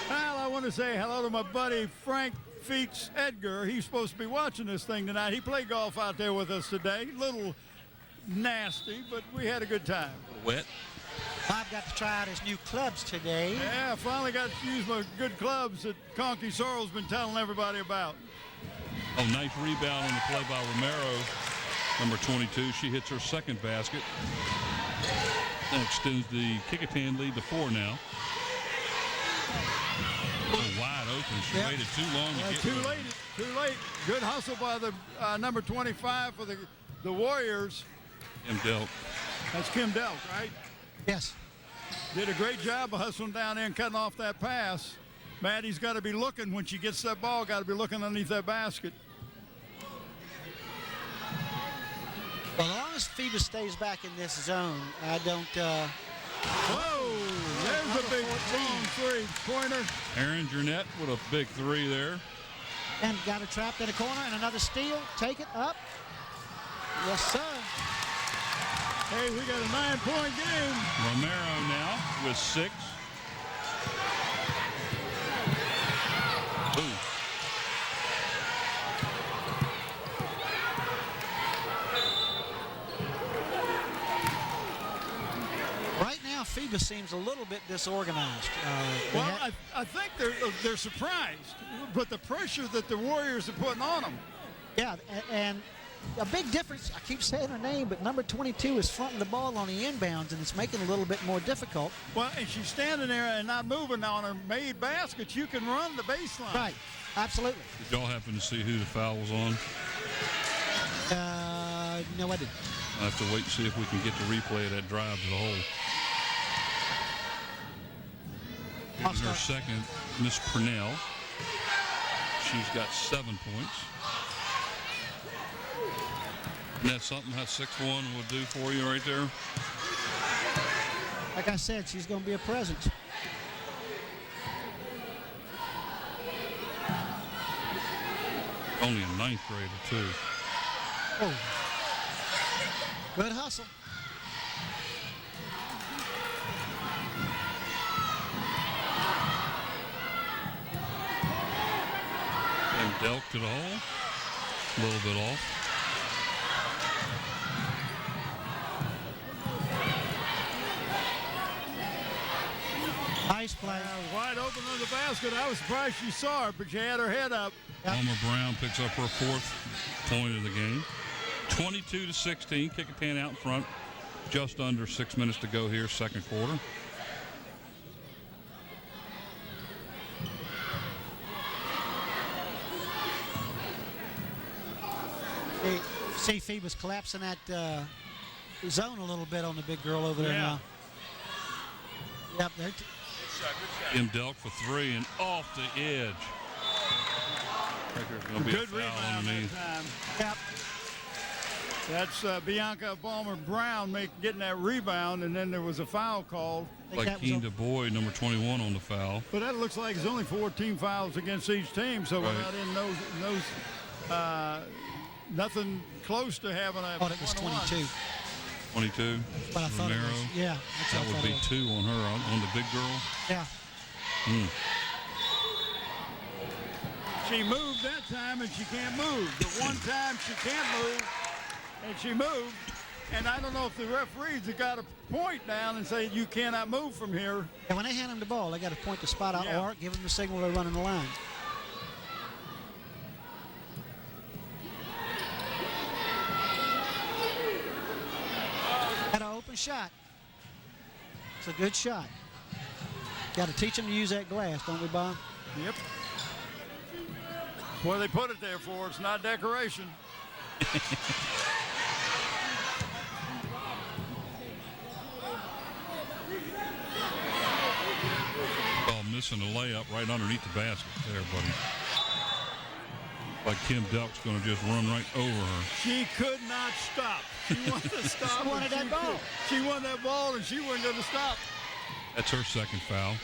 Well, I want to say hello to my buddy Frank Feets Edgar. He's supposed to be watching this thing tonight. He played golf out there with us today. Little nasty, but we had a good time. Wet. Bob got to try out his new clubs today. Yeah, I finally got to use my good clubs that Conky Sorrell's been telling everybody about. Oh, nice rebound on the play by Romero, number 22. She hits her second basket. That extends the Kecoughtan lead to 4 now. Oh, wide open. She waited too long to get Too late. Too late. Good hustle by the number 25 for the Warriors. Kim Delk. That's Kim Delk, right? Yes. Did a great job of hustling down there and cutting off that pass. Maddie's got to be looking when she gets that ball, got to be looking underneath that basket. Well, as long as Phoebus stays back in this zone, I don't. Whoa! There's a big long three-pointer. Aaron Jurnett with a big 3 there. And got it trapped in a corner, and another steal. Take it up. Yes, sir. Hey, we got a 9-point game. Romero now with 6. Ooh. Right now, Phoebus seems a little bit disorganized. Well, I think they're surprised, but the pressure that the Warriors are putting on them. Yeah, and a big difference, I keep saying her name, but number 22 is fronting the ball on the inbounds, and it's making it a little bit more difficult. Well, and she's standing there and not moving on her made baskets. You can run the baseline. Right, absolutely. Did y'all happen to see who the foul was on? No, I didn't. I'll have to wait and see if we can get the replay of that drive to the hole. Here's her second, Miss Purnell. She's got 7 points. And that's something that 6'1" would do for you right there. Like I said, she's going to be a presence. Only a 9th grader, too. Oh. Good hustle. And Delk to the hole. A little bit off. Nice play. Wide open on the basket. I was surprised she saw it, but she had her head up. Palmer Brown picks up her 4th point of the game. 22-16. Kecoughtan out in front. Just under 6 minutes to go here, second quarter. See Phoebus collapsing that zone a little bit on the big girl over there now. Yep, there. Kim Delk for 3 and off the edge. I think there's going to be Good a foul rebound underneath. that time. Yep. That's Bianca Palmer Brown getting that rebound, and then there was a foul called. Like Keen DuBois, number 21 on the foul. But that looks like it's only 14 fouls against each team, so we're not in those nothing close to having a. Oh, it was 22. 22. But I thought Romero. it was, yeah. That would be 2 on her, on the big girl. Yeah. She moved that time, and she can't move. The one time she can't move, and she moved. And I don't know if the referees have got a point down and say you cannot move from here. And when they hand him the ball, they got to point the spot out or give him the signal they're running the line. Got an open shot. It's a good shot. Got to teach them to use that glass, don't we, Bob? Yep. Well, they put it there for. It's not decoration. Oh, missing a layup right underneath the basket there, buddy. Like Kim Delk's going to just run right over her. She could not stop. She wanted to stop. She wanted that ball. She wanted that ball, and she wasn't going to stop. That's her second foul.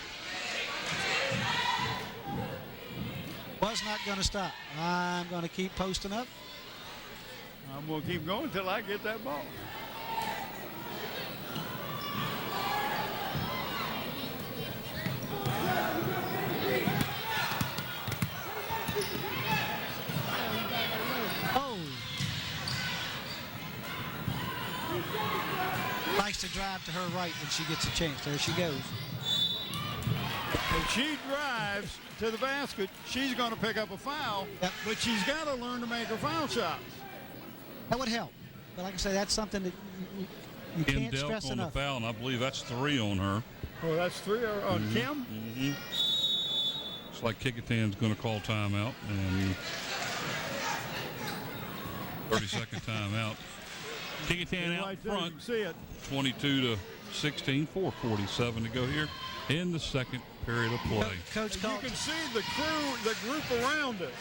Was not going to stop. I'm going to keep posting up. I'm going to keep going until I get that ball. Likes to drive to her right when she gets a chance. There she goes. If she drives to the basket, she's going to pick up a foul, Yep. but she's got to learn to make her foul shots. That would help. But like I say, that's something that you Kim can't stress Delk on the enough. foul, and I believe that's 3 on her. Oh, that's 3 on Kim? It's like Kecoughtan's going to call timeout, and 30-second timeout. Kecoughtan out Right there, front, you can see it. 22-16, 4:47 to go here in the second period of play. Coach You called. can see the group around us.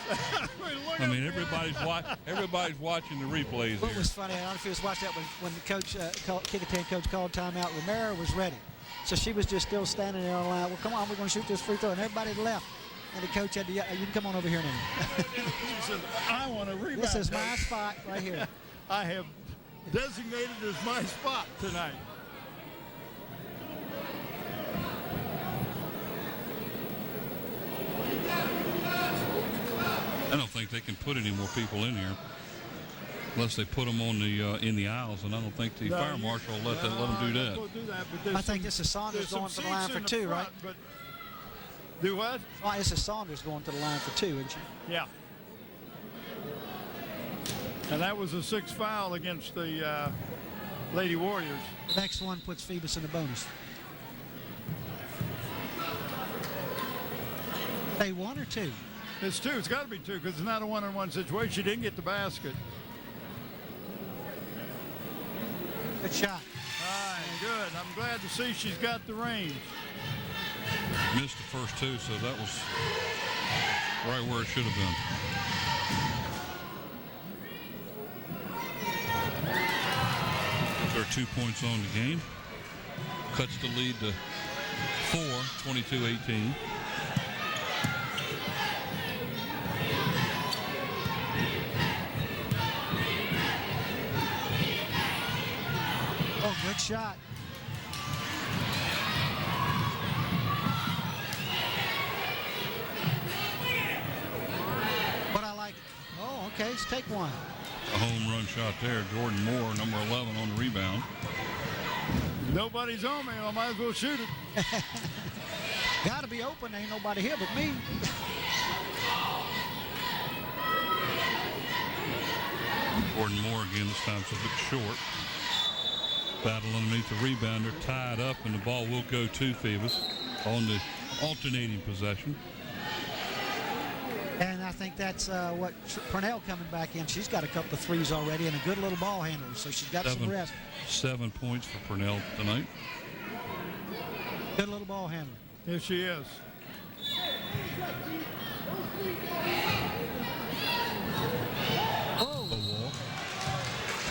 Look I up mean, there. everybody's watching the replays What here. was funny, I don't know if you was watching that when the coach, Kecoughtan coach called timeout, Romero was ready. So she was just still standing there on the line. Well, come on, we're going to shoot this free throw. And everybody left. And the coach had to yell, you can come on over here now. She says, I want to rebound. This is my spot right here. I have designated as my spot tonight. I don't think they can put any more people in here unless they put them on the in the aisles, and I don't think the fire marshal will let them do that. Don't do that, but there's I think some- this is Saunders there's some going to the line seats for in the 2, front, right? But do what? Oh, this is Saunders going to the line for 2, isn't she? Yeah. And that was a 6th foul against the Lady Warriors. Next one puts Phoebus in the bonus. They 1 or 2? It's 2. It's got to be 2 because it's not a one-on-one situation. She didn't get the basket. Good shot. All right, good. I'm glad to see she's got the range. Missed the first 2, so that was right where it should have been. There are 2 points on the game. Cuts the lead to 4, 22-18. Oh, good shot. But I like it. Oh, okay, let's take one. A home run shot there. Jordan Moore, number 11 on the rebound. Nobody's on me. I might as well shoot it. Got to be open. Ain't nobody here but me. Jordan Moore again, this time it's a bit short. Battle underneath the rebounder, tied up, and the ball will go to Phoebus on the alternating possession. And I think that's what Purnell coming back in. She's got a couple of threes already and a good little ball handler, so she's got some rest. 7 points for Purnell tonight. Good little ball handler. Yes, she is. Oh, The wall.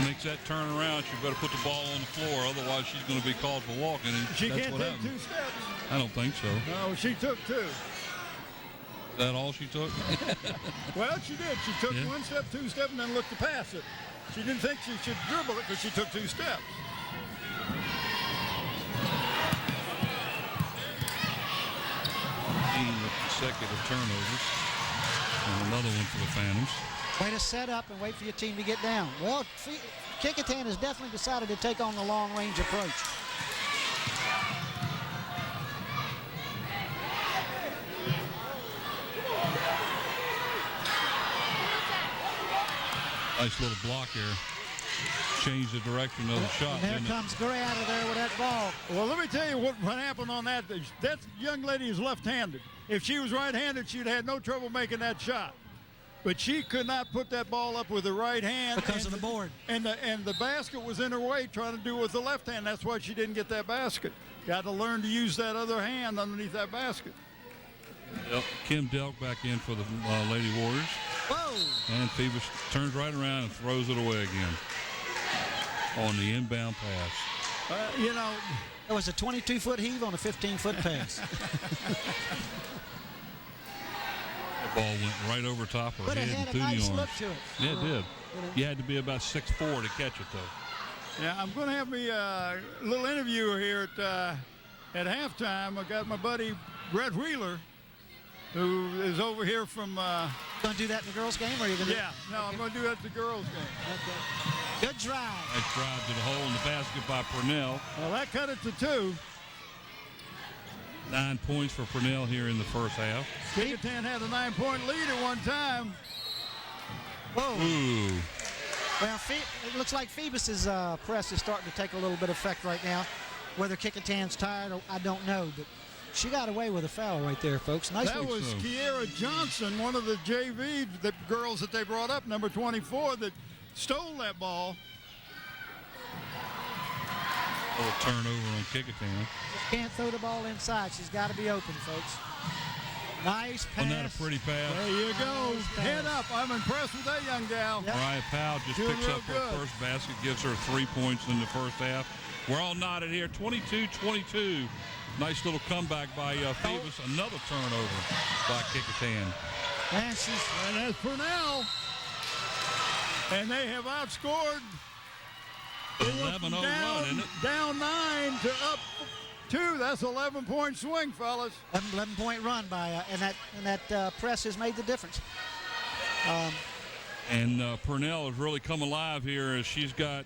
Makes that turn around. She better put the ball on the floor, otherwise she's going to be called for walking. And She that's can't what take happened. 2 steps. I don't think so. No, she took 2. Is that all she took? Well, she did. She took Yeah. 1 step, 2 step, and then looked to pass it. She didn't think she should dribble it because she took 2 steps. 18 consecutive turnovers. And another one for the Phantoms. way to set up and wait for your team to get down. Well, Kecoughtan has definitely decided to take on the long-range approach. Nice little block here. Changed the direction of the shot. And there didn't it? comes Gray out of there with that ball. Well, let me tell you what happened on that. That young lady is left-handed. If she was right-handed, she'd had no trouble making that shot. But she could not put that ball up with the right hand. Because of the board. And the basket was in her way trying to do it with the left hand. That's why she didn't get that basket. Got to learn to use that other hand underneath that basket. Yep. Kim Delk back in for the Lady Warriors. Whoa! And Phoebus turns right around and throws it away again on the inbound pass. You know, It was a 22-foot heave on a 15-foot pass. The ball went right over top of her But it head had and a through nice the look arms. to it. Yeah, it did. You had to be about 6'4" to catch it, though. yeah, I'm going to have me a little interview here at halftime. I got my buddy Brett Wheeler, who is over here from. Going to do that in the girls' game, or are you going to? Yeah, no, I'm going to do that at the girls' game. Okay. Good drive. Nice drive to the hole in the basket by Purnell. Well, that cut it to 2. 9 points for Purnell here in the first half. Kecoughtan had a 9-point lead at one time. Whoa. Ooh. Well, it looks like Phoebus's press is starting to take a little bit of effect right now. Whether Kecoughtan's tired, I don't know, but she got away with a foul right there, folks. Nice. That was Kiera Johnson, one of the JV girls that they brought up, number 24, that stole that ball. A little turnover on Kecoughtan. Can't throw the ball inside. She's got to be open, folks. Nice pass. Wasn't that a pretty pass? There you go. Nice Head pass. up. I'm impressed with that young gal. Yep. Mariah Powell just Doing picks real up her good. first basket, gives her 3 points in the first half. We're all knotted here, 22-22. Nice little comeback by Phoebus. Another turnover by Kecoughtan. And she's And that's Purnell. And they have outscored. They went 11-0 from run, isn't it? Down 9 to up 2. That's 11-point swing, fellas. 11-point run by and that press has made the difference. And Purnell has really come alive here as she's got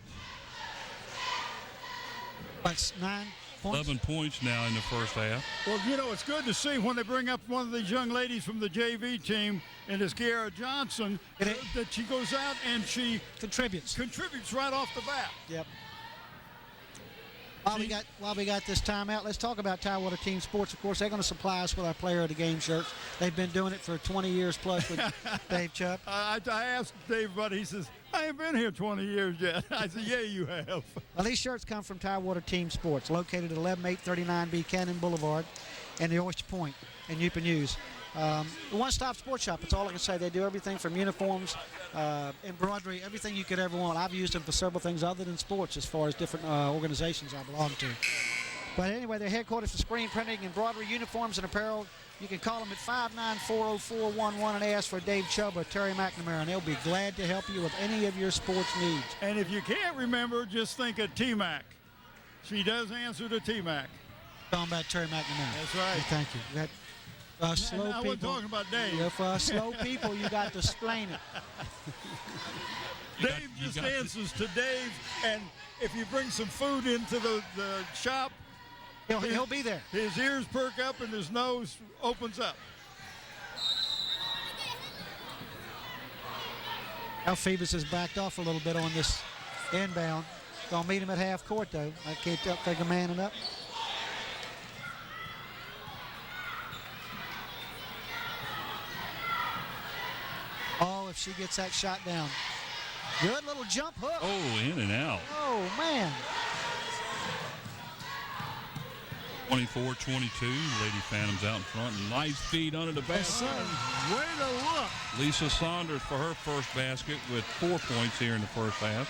That's 9 points. 11 points now in the first half. Well, you know, it's good to see when they bring up one of these young ladies from the JV team, and it's Kiera Johnson, that she goes out and she Contributes. right off the bat. Yep. While we got this timeout, let's talk about Tidewater Team Sports. Of course, they're going to supply us with our Player of the Game shirts. They've been doing it for 20 years plus with Dave Chubb. I asked Dave, but he says, I ain't been here 20 years yet. I said, yeah, you have. Well, these shirts come from Tidewater Team Sports, located at 11839B Cannon Boulevard and the Oyster Point in Newport News. The one-stop sports shop, that's all I can say. They do everything from uniforms, embroidery, everything you could ever want. I've used them for several things other than sports as far as different organizations I belong to. But anyway, they're headquarters for screen printing, embroidery, uniforms, and apparel. You can call them at 594-0411 and ask for Dave Chubb or Terry McNamara, and they'll be glad to help you with any of your sports needs. And if you can't remember, just think of T-Mac. She does answer to T-Mac. Talking about Terry McNamara. That's right. Thank you. That, slow I people. wasn't talking about Dave. Yeah, for us slow people, you got to explain it. Dave just answers to Dave, and if you bring some food into the shop, He'll be there. his ears perk up and his nose opens up. Now Phoebus has backed off a little bit on this inbound. Gonna meet him at half court though. I can't take a manning up. Oh, if she gets that shot down. Good little jump hook. Oh, in and out. Oh, man. 24-22. Lady Phantoms out in front. Nice feed under the basket. Way to look. Lisa Saunders for her first basket with 4 points here in the first half.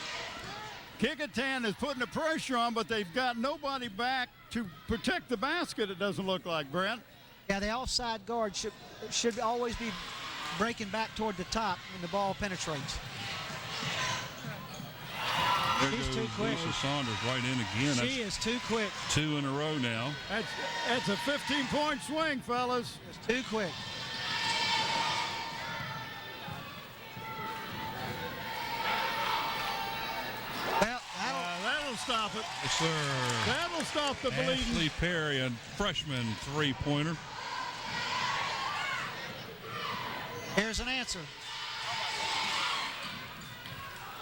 Kecoughtan is putting the pressure on, but they've got nobody back to protect the basket, it doesn't look like, Brent. Yeah, the offside guard should always be breaking back toward the top when the ball penetrates. There She's goes too quick. Lisa Saunders right in again. She is too quick. That's 2 in a row now. That's a 15-point swing, fellas. It's too quick. Well, That'll stop it. Yes, sir. That'll stop the bleeding. Ashley Perry, a freshman three-pointer. here's an answer.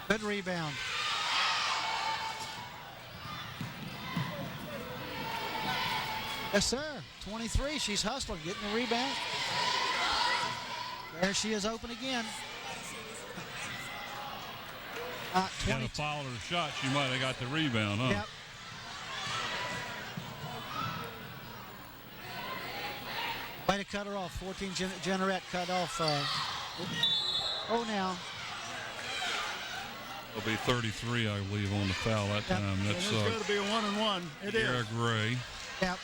Good rebound. Yes, sir. 23. She's hustling, getting the rebound. There she is, open again. Had 20. a foul her shot, she might have got the rebound, huh? Yep. Way to cut her off. 14 Generette cut off. Oh, now. It'll be 33, I believe, on the foul that time. And That's it's got to be a 1-and-1. It is. Kara Gray, Yep.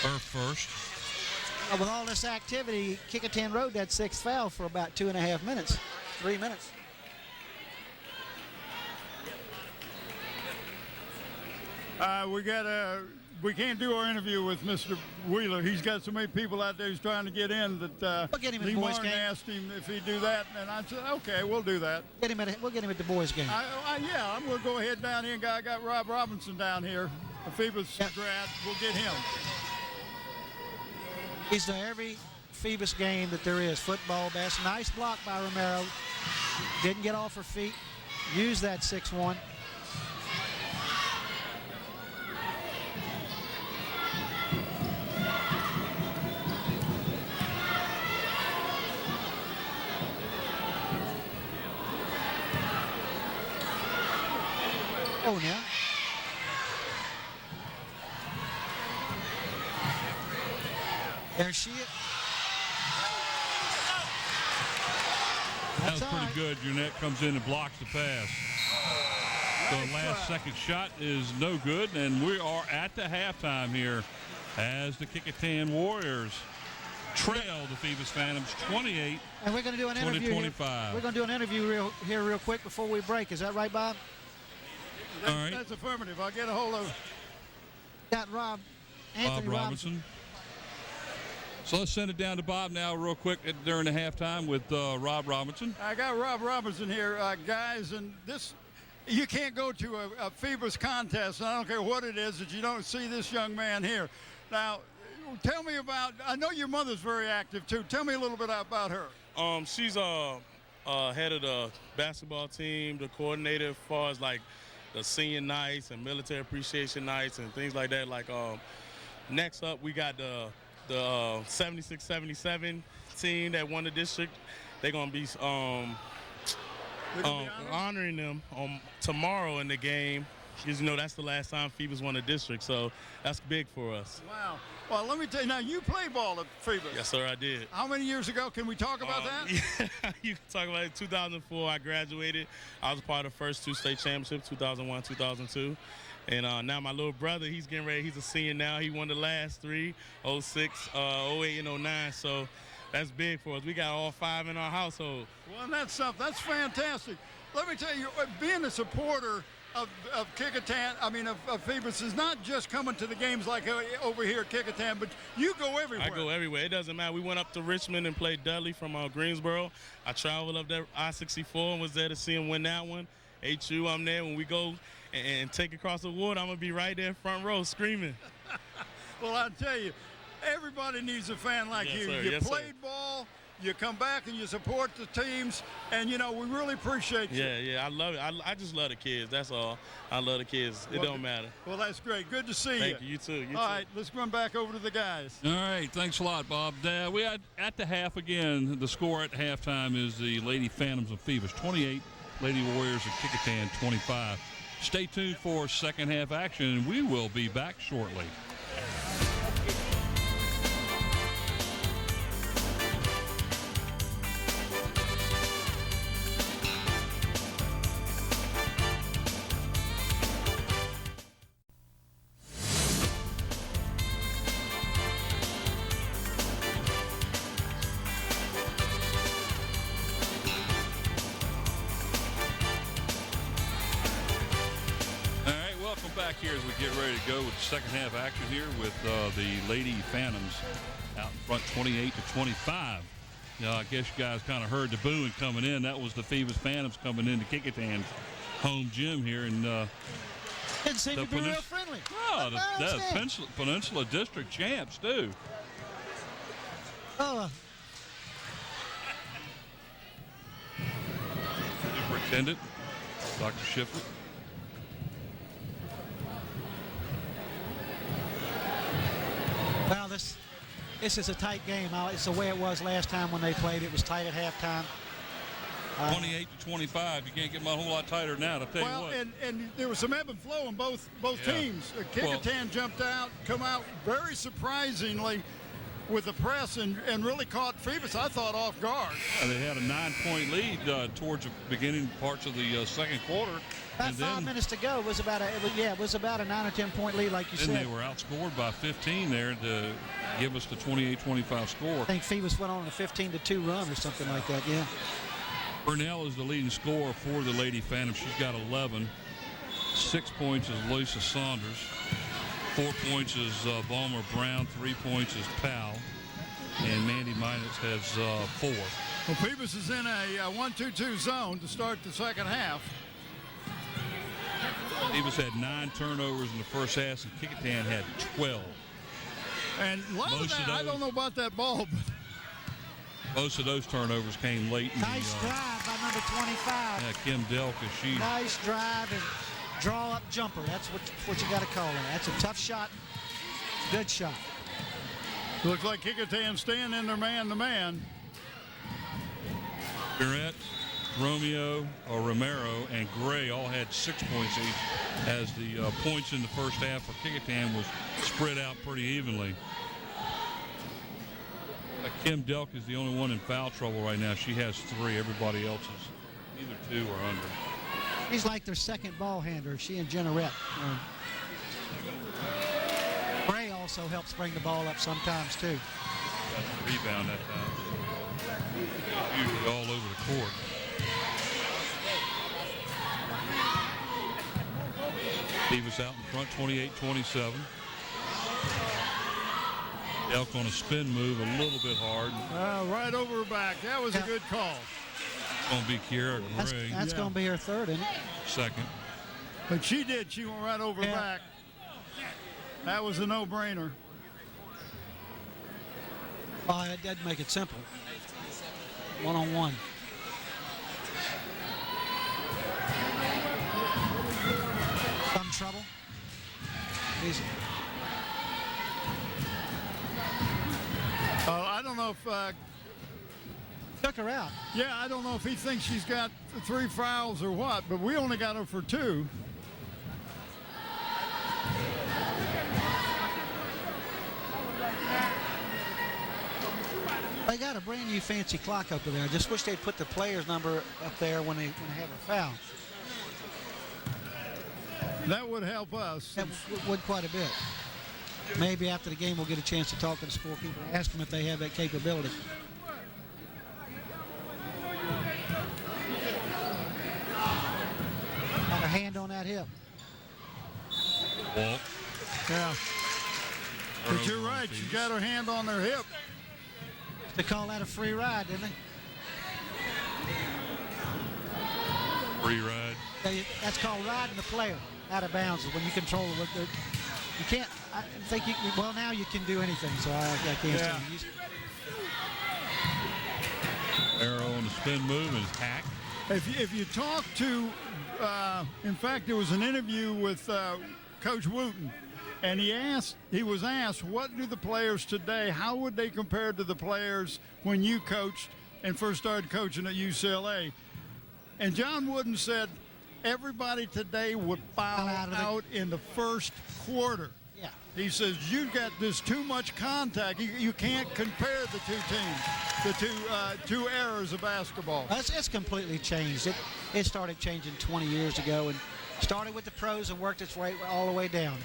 her first. With all this activity, Kecoughtan rode that sixth foul for about 2.5 minutes, 3 minutes. We got we can't do our interview with Mr. Wheeler. He's got so many people out there he's trying to get in that We'll get him at Lee the boys' Martin game. asked him if he'd do that, and I said, okay, we'll do that. We'll get him at the boys' game. Yeah, I'm going to go ahead down here. I got Rob Robinson down here, a Phoebus grad. We'll get him. He's to every Phoebus game that there is. Football, basketball. Nice block by Romero. Didn't get off her feet. Used that 6-1. Oh, now. There she is. That was pretty good. Jeanette comes in and blocks the pass. The last second shot is no good, and we are at the halftime here as the Kecoughtan Warriors trail the Phoebus Phantoms 28. And we're going to do an interview. 25. We're going to do an interview real quick before we break. Is that right, Bob? All right. That's affirmative. I'll get a hold of Got Rob. Anthony Bob Robinson. So let's send it down to Bob now real quick during the halftime with Rob Robinson. I got Rob Robinson here, guys, and this, you can't go to a Phoebus contest, and I don't care what it is, that you don't see this young man here. Now, tell me about, I know your mother's very active too. Tell me a little bit about her. She's head of the basketball team, the coordinator as far as like the senior nights and military appreciation nights and things like that. Like next up, we got the 76-77 team that won the district. They're gonna be honoring them tomorrow in the game, because that's the last time Phoebus won the district, so that's big for us. Wow. Well, let me tell you, now you play ball at Phoebus. Yes, sir, I did. How many years ago? Can we talk about that? Yeah, you can talk about it. 2004, I graduated. I was part of the first 2 state championships, 2001, 2002. And now my little brother, he's getting ready. He's a senior now. He won the last 3, 06, 08, and 09. So that's big for us. We got all 5 in our household. Well, that's something. That's fantastic. Let me tell you, being a supporter of Kecoughtan, of Phoebus, is not just coming to the games like over here at Kecoughtan, but you go everywhere. I go everywhere. It doesn't matter. We went up to Richmond and played Dudley from Greensboro. I traveled up there, I-64, and was there to see him win that one. HU, I'm there. When we go and take across the wood, I'm going to be right there front row screaming. Well, I tell you, everybody needs a fan like you. Sir. You played ball, you come back and you support the teams, and, we really appreciate you. Yeah, I love it. I just love the kids. That's all. I love the kids. It don't matter. Well, that's great. Good to see you. Thank you. You too. All right, let's run back over to the guys. All right, thanks a lot, Bob. We are at the half again. The score at halftime is the Lady Phantoms of Phoebus 28, Lady Warriors of Kecoughtan 25. Stay tuned for second half action, and we will be back shortly. Back here as we get ready to go with the second half action here with the Lady Phantoms out in front 28-25. I guess you guys kind of heard the booing coming in. That was the Phoebus Phantoms coming into Kecoughtan's home gym here. And didn't seem to be real friendly. No, the Peninsula District champs, too. Oh. Superintendent, Dr. Shiflett. Well, this is a tight game. It's the way it was last time when they played. It was tight at halftime. 28-25. You can't get a whole lot tighter than that, I'll tell you what. And there was some ebb and flow on both teams. Kecoughtan jumped out, come out very surprisingly with the press and really caught Phoebus, I thought, off guard. Yeah, they had a 9-point lead towards the beginning parts of the second quarter. About 5 minutes to go. It was about a 9 or 10 point lead, like you said. And they were outscored by 15 there to give us the 28-25 score. I think Phoebus went on a 15-2 run or something like that. Yeah. Burnell is the leading scorer for the Lady Phantom. She's got 11. 6 points is Lisa Saunders. 4 points is Balmer Brown, 3 points is Powell, and Mandy Minus has 4. Well, Phoebus is in a 1-2-2 zone to start the second half. Phoebus had 9 turnovers in the first half, and Kecoughtan had 12. And a lot of that, I don't know about that ball, but most of those turnovers came late in Nice the drive by number 25. yeah, Kim Delk, she Nice drive and draw up jumper. That's what you got to call it. That's a tough shot. Good shot. looks like Kecoughtan staying in their man-to-man. Barrett, Romeo, Romero, and Gray all had 6 points each, as the points in the first half for Kecoughtan was spread out pretty evenly. Kim Delk is the only one in foul trouble right now. She has 3. Everybody else is either 2 or under. He's like their second ball handler. She and Jenna Rett. Gray also helps bring the ball up sometimes too. Got the rebound that time. Usually all over the court. Phoebus out in front, 28-27. Elk on a spin move, a little bit hard. Right over her back. That was a good call. It's going to be Kiera Gray. That's going to be her third, isn't it? Second. But she did. She went right over her back. That was a no-brainer. Oh, that did make it simple. One-on-one. Some trouble. Easy. I don't know if took her out. Yeah, I don't know if he thinks she's got 3 fouls or what, but we only got her for 2. They got a brand new fancy clock up there. I just wish they'd put the player's number up there when they have a foul. That would help us. That would quite a bit. Maybe after the game we'll get a chance to talk to the scorekeeper and ask them if they have that capability. Got a hand on that hip. Walt. Yeah. But you're right. She got her hand on their hip. They call that a free ride, didn't they? Free ride. That's called riding the player out of bounds. When you control it, you can't. I think you. Well, now you can do anything. So I can't. Yeah. Arrow on the spin move and hack. If you talk to, in fact, there was an interview with Coach Wooten, and he was asked, what do the players today, how would they compare to the players when you coached and first started coaching at UCLA? And John Wooden said, everybody today would foul out in the first quarter. Yeah. He says, you got this too much contact. You can't compare the two teams, the two eras of basketball. It's completely changed. It started changing 20 years ago and started with the pros and worked its way all the way down.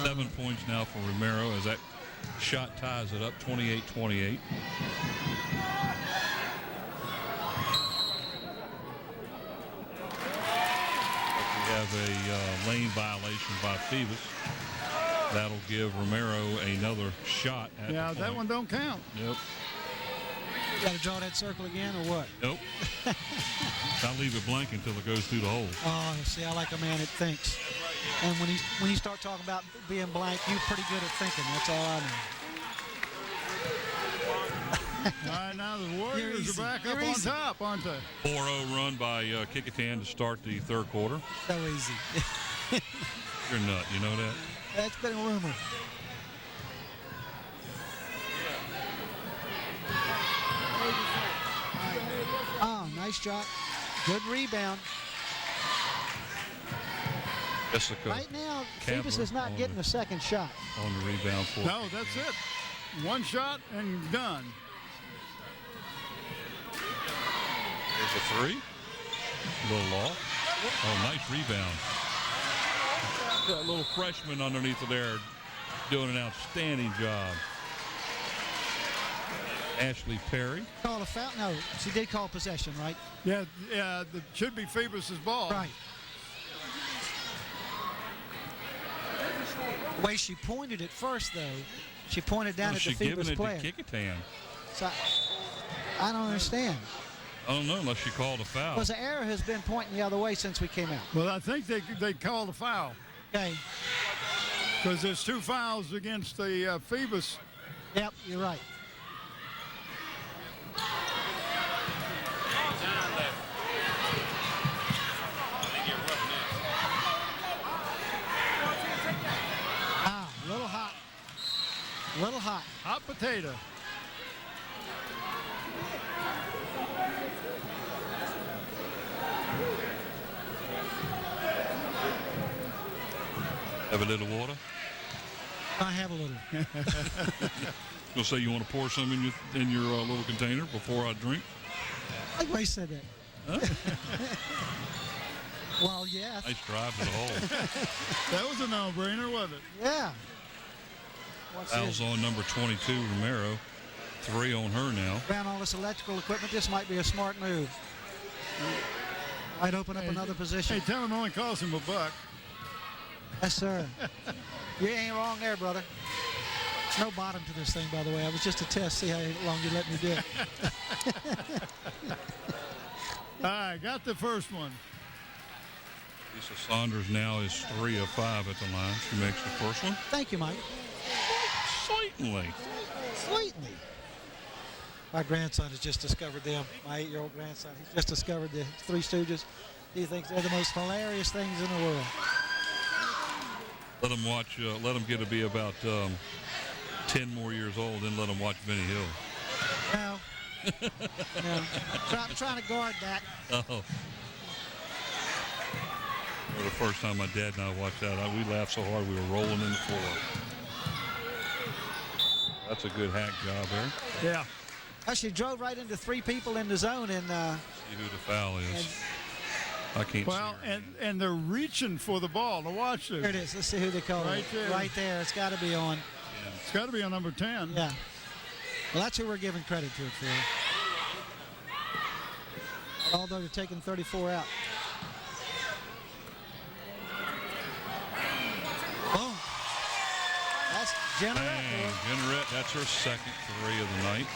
7 points now for Romero as that shot ties it up, 28-28. We have a lane violation by Phoebus. That'll give Romero another shot. Yeah, that one don't count. Yep. You got to draw that circle again or what? Nope. I'll leave it blank until it goes through the hole. Oh, see, I like a man that thinks. And when you start talking about being blank, you're pretty good at thinking. That's all I know. All right, now the Warriors are back up on top, aren't they? 4-0 run by Kecoughtan to start the third quarter. So easy. You're a nut, you know that? That's been a rumor. Oh, nice shot. Good rebound. Jessica Right now, Cavler Phoebus is not getting a second shot. on the rebound for No, that's it. One shot and done. There's a three. A little off. Oh, nice rebound. That little freshman underneath of there doing an outstanding job. Ashley Perry. Call a foul? No, she did call possession, right? Yeah, it should be Phoebus's ball. Right. The way she pointed it first, though, she pointed down at the She's Phoebus giving player. it to Kecoughtan. So I don't understand. I don't know unless she called a foul. Because the arrow has been pointing the other way since we came out. Well, I think they called a foul Okay. because there's 2 fouls against the Phoebus. Yep, you're right. Ah, a little hot. A little hot. Hot potato. Have a little water. I have a little. You'll say you want to pour some in your little container before I drink. I like the way you said that. Huh? Well, yes. Nice drive to the hole. That was a no-brainer, wasn't it? Yeah. What's Fouls on number 22, Romero. 3 on her now. Around all this electrical equipment, this might be a smart move. Might open up another position. Hey, tell him it only cost him $1. Yes, sir. You ain't wrong there, brother. There's no bottom to this thing, by the way. I was just a test, see how long you let me do it. All right, got the first one. Lisa Saunders now is 3 of 5 at the line. She makes the first one. Thank you, Mike. Certainly. Sweetly. My grandson has just discovered them. My 8-year-old grandson. He's just discovered the Three Stooges. He thinks they're the most hilarious things in the world. Let them watch. Let them get to be about 10 more years old, then let them watch Benny Hill. No. No. I'm trying to guard that. Oh. For the first time my dad and I watched that, we laughed so hard we were rolling in the floor. That's a good hack job there. Yeah. She drove right into 3 people in the zone and See who the foul is. I can't Well, see her. and they're reaching for the ball. Now watch this. here it is. Let's see who they call Right it. there. Right there. It's got to be on. It's got to be on number 10. Yeah. Well, that's who we're giving credit to it for. Although they're taking 34 out. Boom. That's Jenna. Bang. Jennerette, that's her second 3 of the night.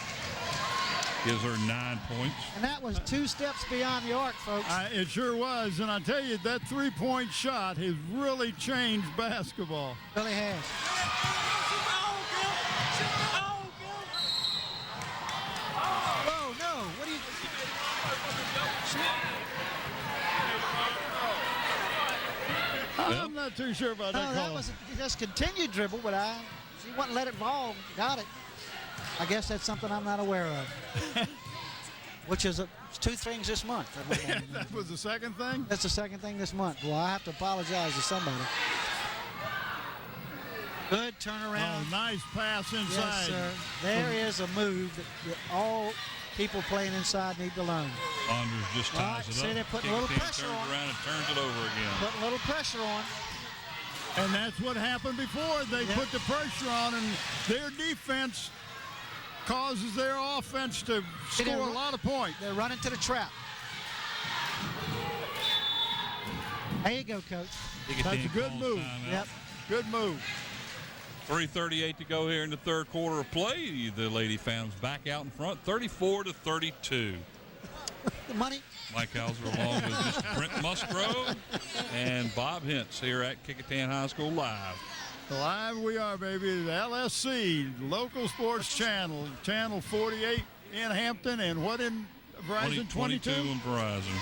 Gives her 9 points. And that was 2 steps beyond the arc, folks. It sure was. And I tell you, that 3-point shot has really changed basketball. Really has. Whoa, no. What do you... I'm not too sure about that No, call. that was just continued dribble, but she wouldn't let it fall. Got it. I guess that's something I'm not aware of. Which is 2 things this month. That was the second thing? That's the second thing this month. Well, I have to apologize to somebody. Good turnaround. Oh, nice pass inside. Yes, sir. There is a move that all people playing inside need to learn. Saunders just ties All right, it see, up. they're putting a little Kecoughtan pressure turns on. around and turns it over again. Putting a little pressure on. And that's what happened before. They Yep. put the pressure on, and their defense causes their offense to See, score they're- a lot of points. They're running to the trap. There you go, Coach. That's a Kecoughtan good calls move. timeout. Yep. Good move. 3:38 to go here in the third quarter of play. The Lady Phantoms back out in front, 34-32. The money. Mike Hauser along with Mr. Brent Musgrove and Bob Hintz here at Kecoughtan High School Live. Live we are, baby. The LSC, local sports channel, channel 48 in Hampton, and what in Verizon 22? on Verizon.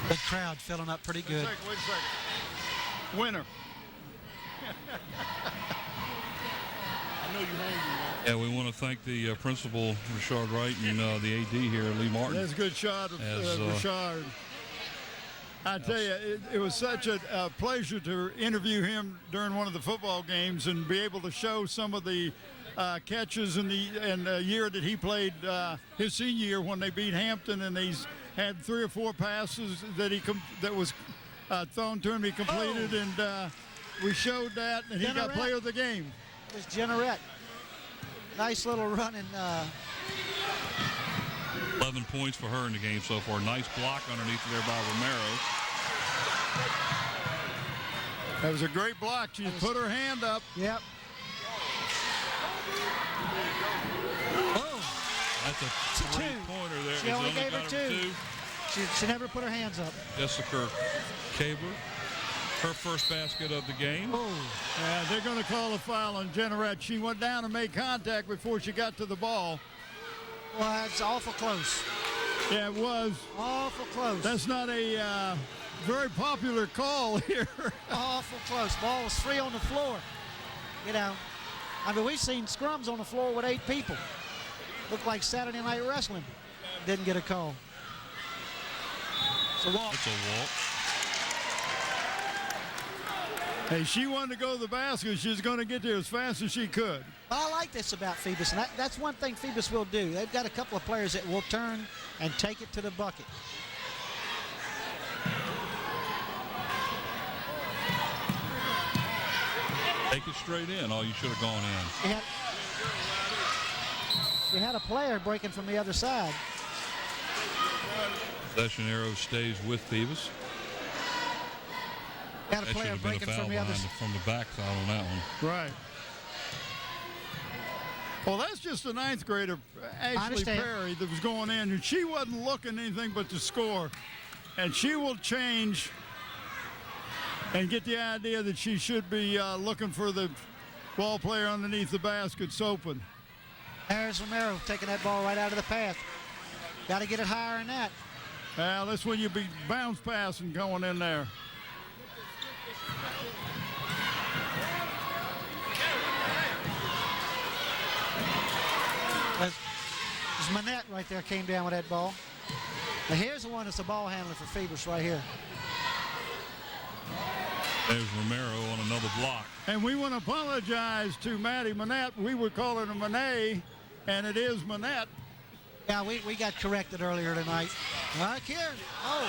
Big crowd filling up pretty good. Wait a second. Winner. Yeah, we want to thank the principal, Richard Wright, and the AD here, Lee Martin. That's a good shot of As, Richard. I tell you, it was such a pleasure to interview him during one of the football games and be able to show some of the catches in the year that he played his senior year when they beat Hampton, and he's had 3 or 4 passes that was thrown to him. He completed, and we showed that, and he got Jennerette. player of the game. It was Jennerette. Nice little run and 11 points for her in the game so far. Nice block underneath there by Romero. That was a great block. She put her hand up. Yep. Oh, That's a three-pointer there. She only gave her got two. She never put her hands up. Jessica Caber, her first basket of the game. Oh. Yeah, they're going to call a foul on Jenneret. She went down and made contact before she got to the ball. Well, it's awful close. Yeah, it was. Awful close. That's not a very popular call here. Awful close. Ball was free on the floor. You know, I mean, we've seen scrums on the floor with 8 people. Looked like Saturday Night Wrestling. Didn't get a call. It's a walk. It's a walk. Hey, she wanted to go to the basket. She was going to get there as fast as she could. I like this about Phoebus, and that's one thing Phoebus will do. They've got a couple of players that will turn and take it to the bucket. Take it straight in. Oh, you should have gone in. You had a player breaking from the other side. Possession arrow stays with Phoebus. Got a That should player have been a breaking foul from the other behind side. from the backside on that one. Right. Well, that's just a 9th grader, Ashley understand. Perry, that was going in, and she wasn't looking anything but to score. And she will change and get the idea that she should be looking for the ball player underneath the baskets open. Harris Romero taking that ball right out of the path. Got to get it higher than that. Well, that's when you be bounce passing going in there. There's Manette right there came down with that ball. Now here's the one that's a ball handler for Phoebus right here. There's Romero on another block. And we want to apologize to Maddie Manette. We were calling her Monet, and it is Manette. Yeah, we got corrected earlier tonight. Right here. Oh.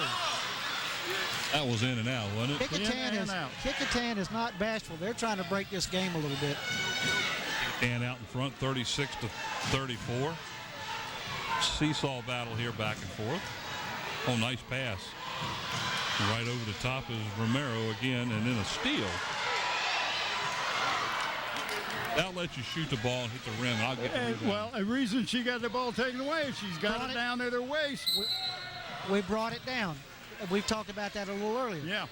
That was in and out, wasn't it? Kecoughtan is not bashful. They're trying to break this game a little bit. And out in front, 36-34. Seesaw battle here back and forth. Oh, nice pass. Right over the top is Romero again, and then a steal. That'll let you shoot the ball and hit the rim, and I'll get the rebound. Well, a reason she got the ball taken away, she's got it down at her waist. We brought it down. We've talked about that a little earlier. Yeah.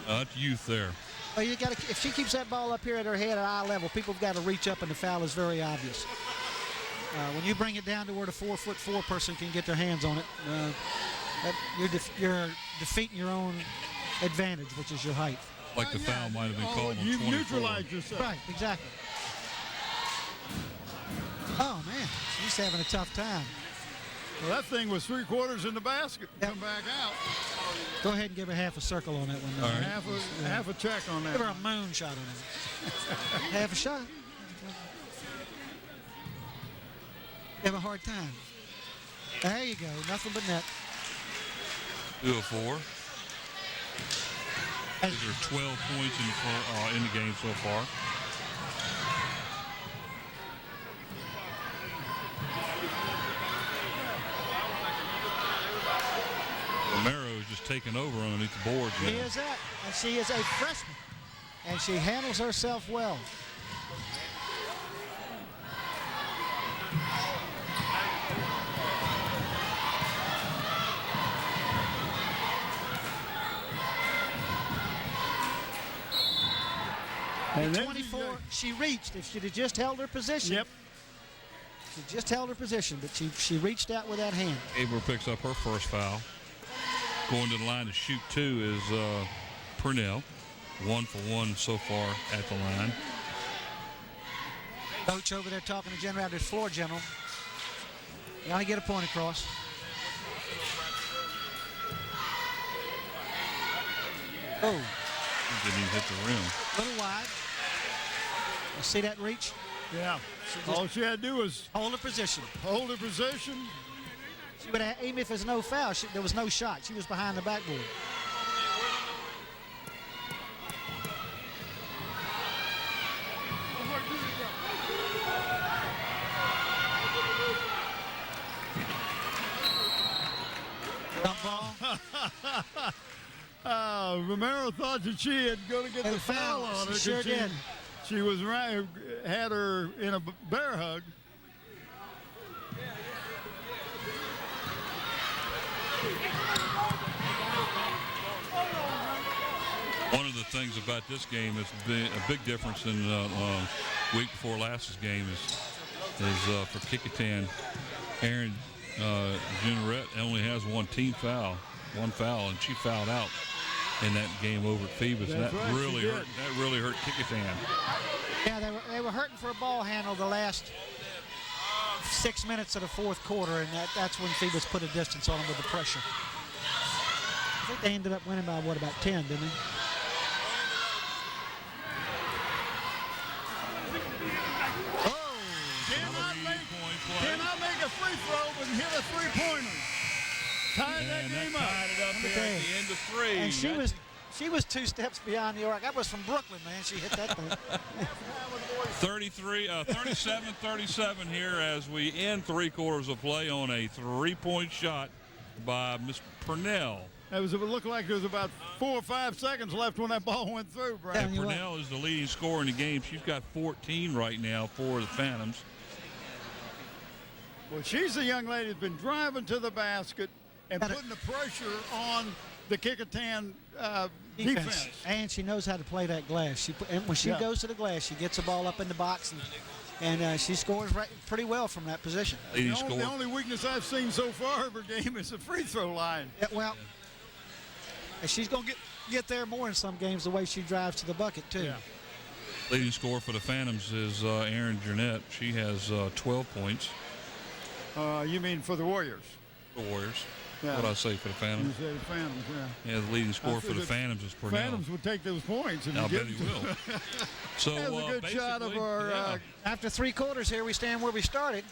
That's youth there. Well, you got to. If she keeps that ball up here at her head at eye level, people have got to reach up, and the foul is very obvious. When you bring it down to where the 4'4" person can get their hands on it, you're defeating your own advantage, which is your height. Like the foul might have been called on 24. You neutralized yourself. Right, exactly. Oh, man, she's having a tough time. Well, that thing was 3/4 in the basket. Come back out. Go ahead and give her half a circle on that one. All right. Half a check on that. Give her a moon shot on it. Half a shot. Have a hard time. There you go. Nothing but net. 2 of 4. These are 12 points in the game so far. Romero is just taking over underneath the boards. She is that, and she is a freshman, and she handles herself well. And 24, she reached. If she'd have just held her position. Yep. She just held her position, but she reached out with that hand. Aber picks up her first foul. Going to the line to shoot 2 is Purnell. 1 for 1 so far at the line. Coach over there talking to Jen Radler's floor general. You want to get a point across. Oh. Didn't even hit the rim. A little wide. You see that reach? Yeah. All she had to do was hold her position. Hold her position. She would have, even if there's no foul, there was no shot. She was behind the backboard. Romero thought that she had going to get the foul on her. She sure did. She was right, had her in a bear hug. One of the things about this game is a big difference in week before last's game is for Kecoughtan. Aaron Jeanette only has one foul, and she fouled out in that game over at Phoebus. That's That right, really hurt. That really hurt Kecoughtan. Yeah, they were hurting for a ball handle the last 6 minutes of the fourth quarter, and that's when Phoebus put a distance on them with the pressure. I think they ended up winning by, what, about 10, didn't they? Cannot make a free throw, but hit a three-pointer. Tied that game up. Tied it up here at the end of 3. And she was 2 steps beyond New York. That was from Brooklyn, man. She hit that thing. 37-37 here as we end 3 quarters of play on a 3-point shot by Miss Purnell. It looked like there was about 4 or 5 seconds left when that ball went through, Brad. And Purnell is the leading scorer in the game. She's got 14 right now for the Phantoms. Well, she's the young lady who's been driving to the basket and putting the pressure on the Kecoughtan defense. And she knows how to play that glass. And when she goes to the glass, she gets the ball up in the box, and she scores pretty well from that position. The only weakness I've seen so far of her game is the free throw line. Yeah, well, and she's going to get there more in some games the way she drives to the bucket, too. Yeah. Leading scorer for the Phantoms is Aaron Jeanette. She has 12 points. You mean for the Warriors? The Warriors. Yeah. What I say for the Phantoms? You say the Phantoms, yeah. Yeah, the leading scorer for the Phantoms is Purnell. Phantoms would take those points. I bet he will. So that was a good shot of our. After 3 quarters here, we stand where we started.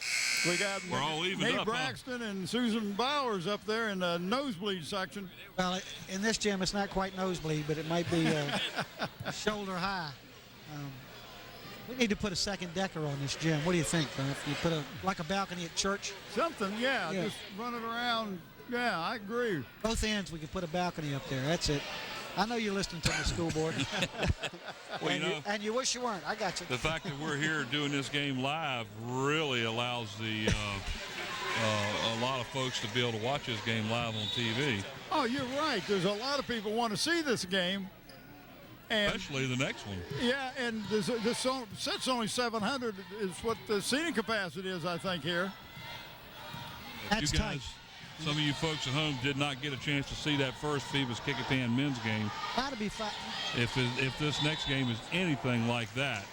We're all even Nate up, Braxton and Susan Bowers up there in the nosebleed section. Well, in this gym, it's not quite nosebleed, but it might be shoulder high. We need to put a second decker on this gym. What do you think, If you put like a balcony at church? Something, yeah. Just running around. Yeah, I agree. Both ends, we could put a balcony up there. That's it. I know you're listening to the school board. Well, and you wish you weren't. I got you. The fact that we're here doing this game live really allows a lot of folks to be able to watch this game live on TV. Oh, you're right. There's a lot of people want to see this game. And especially the next one. Yeah, and this set's only 700 is what the seating capacity is, I think, here. That's you guys, tight. some of you folks at home did not get a chance to see that first Phoebus Kecoughtan men's game. That'd be fun. If this next game is anything like that,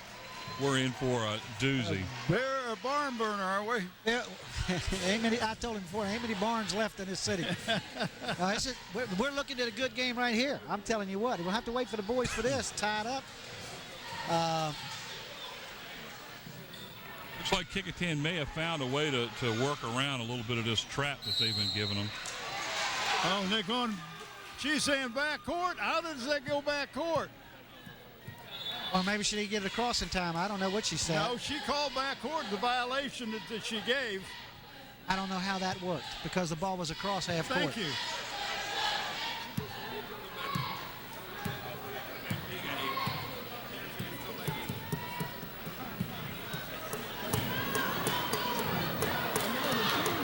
we're in for a doozy. They're a barn burner, aren't we? Yeah. I told him before, ain't many barns left in this city. We're looking at a good game right here. I'm telling you what, we'll have to wait for the boys for this. Tied up. Looks like Kecoughtan may have found a way to work around a little bit of this trap that they've been giving them. Oh, they're going, she's saying backcourt. How does that go backcourt? Or maybe she didn't get it across in time. I don't know what she said. No, she called backcourt the violation that she gave. I don't know how that worked because the ball was across half court. Thank you.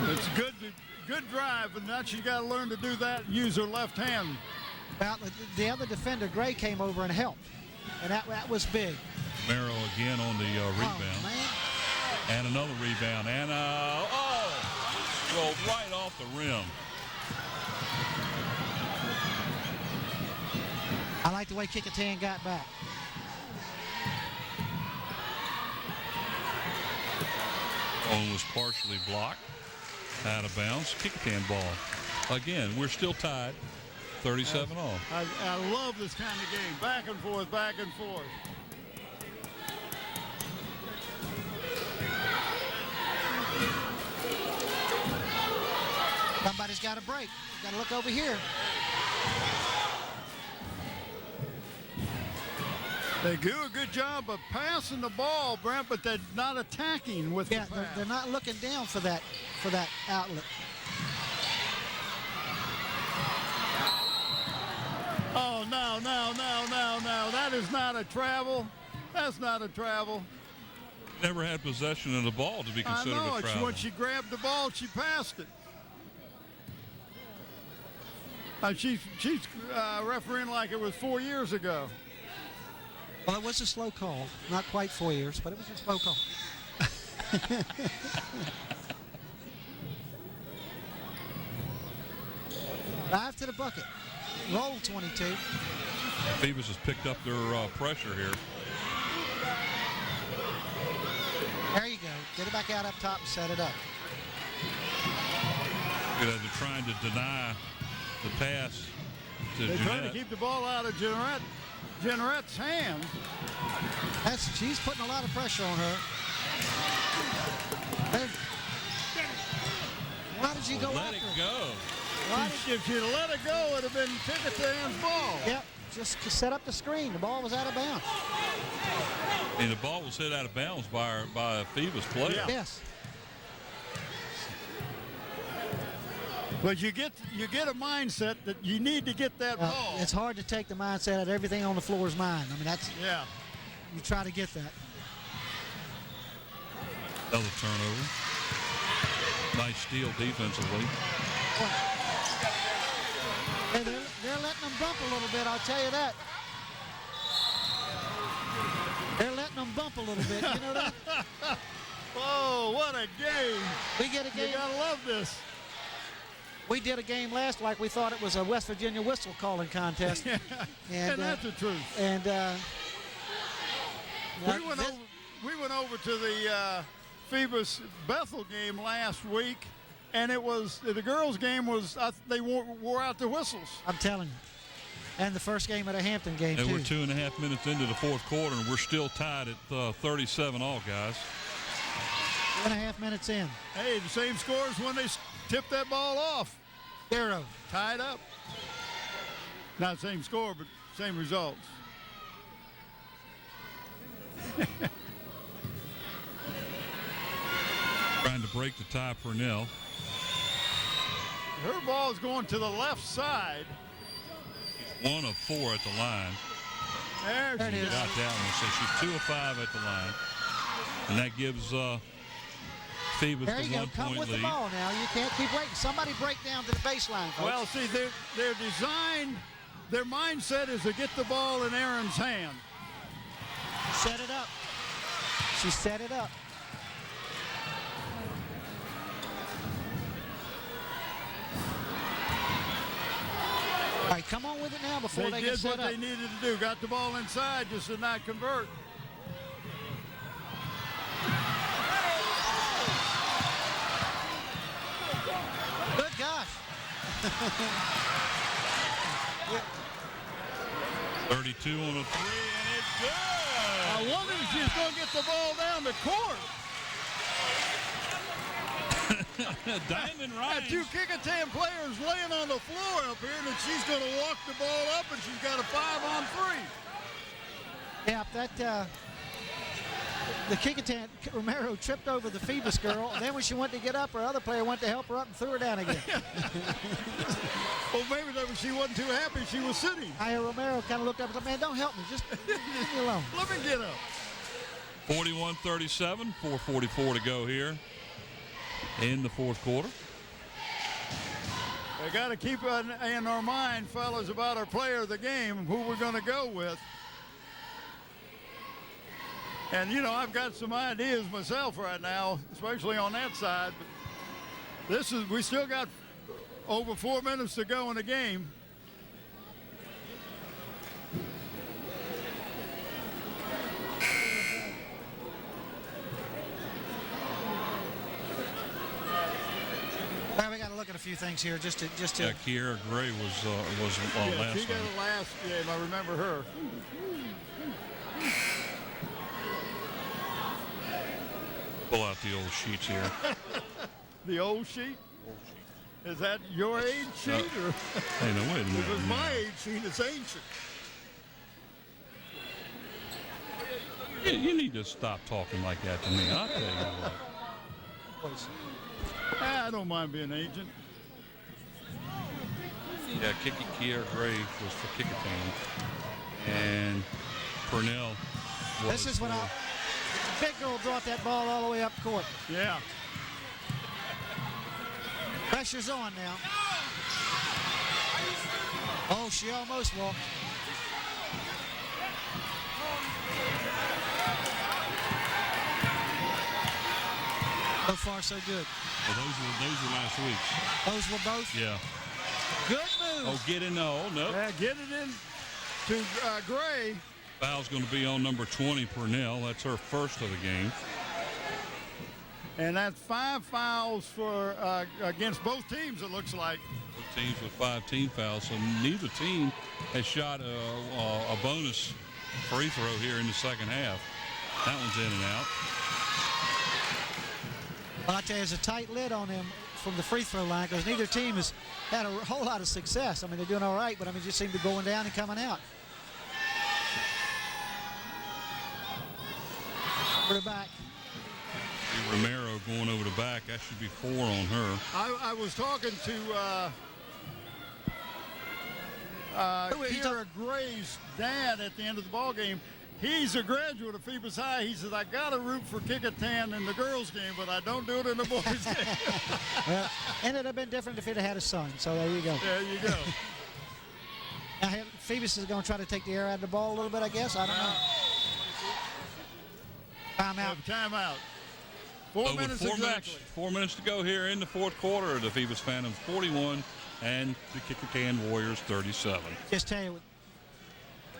It's good drive, and now she's got to learn to do that and use her left hand. Well, the other defender, Gray, came over and helped, and that was big. Merrill again on the rebound. Oh, and another rebound. And, rolled right off the rim. I like the way Kecoughtan got back. One was partially blocked. Out of bounds. Kecoughtan ball. Again, we're still tied. 37 all. I love this kind of game. Back and forth, back and forth. Somebody's got a break. Got to look over here. They do a good job of passing the ball, Brent, but they're not attacking with the pass. They're not looking down for that outlet. Oh, no. That is not a travel. That's not a travel. Never had possession of the ball to be considered I know. a travel. When she grabbed the ball, she passed it. She's refereeing like it was 4 years ago. Well, it was a slow call. Not quite 4 years, but it was a slow call. Dive to the bucket. Roll 22. Phoebus has picked up their pressure here. There you go. Get it back out up top and set it up. They're trying to deny the pass to They're trying to Jeanette. keep the ball out of Jeanette's hands. She's putting a lot of pressure on her. Why did you go Let after it her? go. If she'd let it go, it would have been Kecoughtan's ball. Yep, just set up the screen. The ball was out of bounds. And the ball was hit out of bounds by a Phoebus player. Yeah. Yes. But you get a mindset that you need to get that ball. It's hard to take the mindset that everything on the floor is mine. I mean, that's, Yeah. you try to get that. Another turnover. Nice steal defensively. Hey, they're letting them bump a little bit, I'll tell you that. They're letting them bump a little bit, you know that? Oh, what a game. We get a game. You gotta love this. We did a game last like we thought it was a West Virginia whistle calling contest. And that's the truth. And We went over to the Phoebus Bethel game last week, and it was the girls' game was they wore out the whistles. I'm telling you. And the first game at a Hampton game, And too. we're 2.5 minutes into the fourth quarter, and we're still tied at 37 all, guys. 2.5 minutes in. Hey, the same score as when they tipped that ball off. 0. Tied up. Not same score, but same results. Trying to break the tie, Purnell. Her ball is going to the left side. 1 of 4 at the line. There There it she is. is. Got that one. So she's 2 of 5 at the line. And that gives Phoebus There the you go. 1 Come point with lead. the ball now. You can't keep waiting. Somebody break down to the baseline, folks. Well, see, they're designed, their mindset is to get the ball in Aaron's hand. Set it up. She set it up. All right, come on with it now before they They get did set what up. they needed to do. Got the ball inside, just did not convert. Good gosh. 32 on a 3, and it's good. I wonder if she's going to get the ball down the court. Diamond Got Ryan. two Kecoughtan players laying on the floor up here, and she's going to walk the ball up, and she's got a 5-on-3. Yeah, that the Kecoughtan Romero tripped over the Phoebus girl. And then when she went to get up, her other player went to help her up and threw her down again. Well, maybe she wasn't too happy she was sitting. Romero kind of looked up and said, "Man, don't help me. Just leave me alone." Let me get up. 41-37, 4:44 to go here in the fourth quarter. We got to keep in our mind, fellas, about our player of the game, who we're going to go with. And, you know, I've got some ideas myself right now, especially on that side. But we still got over 4 minutes to go in the game. Well, we got to look at a few things here just to. Yeah, Kiera Gray was Yeah, last she got time. a last game. I remember her. Pull out the old sheets here. The old sheet? Is that your age sheet? Or Hey, no, wait a if minute. it's my age sheet, it's ancient. You need to stop talking like that to me. I'll tell you what. I don't mind being agent. Yeah, Kiera Gray was for Kecoughtan. And Purnell. This is when the big girl brought that ball all the way up court. Yeah. Pressure's on now. Oh, she almost walked. So far, so good. Well, those were last week's. Those were both? Yeah. Good move. Oh, get in. Oh, no. Yeah, get it in to Gray. Foul's going to be on number 20, Purnell. That's her first of the game. And that's 5 fouls for against both teams, it looks like. Both teams with 5 team fouls, so neither team has shot a bonus free throw here in the second half. That one's in and out. Well, I tell you, there's a tight lid on them from the free throw line because neither team has had a whole lot of success. I mean, they're doing all right, but I mean, just seem to be going down and coming out. Over the back. Romero going over the back. That should be 4 on her. I was talking to Kira Gray's dad at the end of the ball game. He's a graduate of Phoebus High. He says, I got to root for Kecoughtan in the girls' game, but I don't do it in the boys' game. Well, and it'd have been different if he'd have had a son, so there you go. There you go. Now, Phoebus is going to try to take the air out of the ball a little bit, I guess. I don't know. Timeout. Timeout. 4 minutes exactly. 4 minutes to go here in the fourth quarter. The Phoebus Phantoms 41 and the Kecoughtan Warriors 37. Just tell you,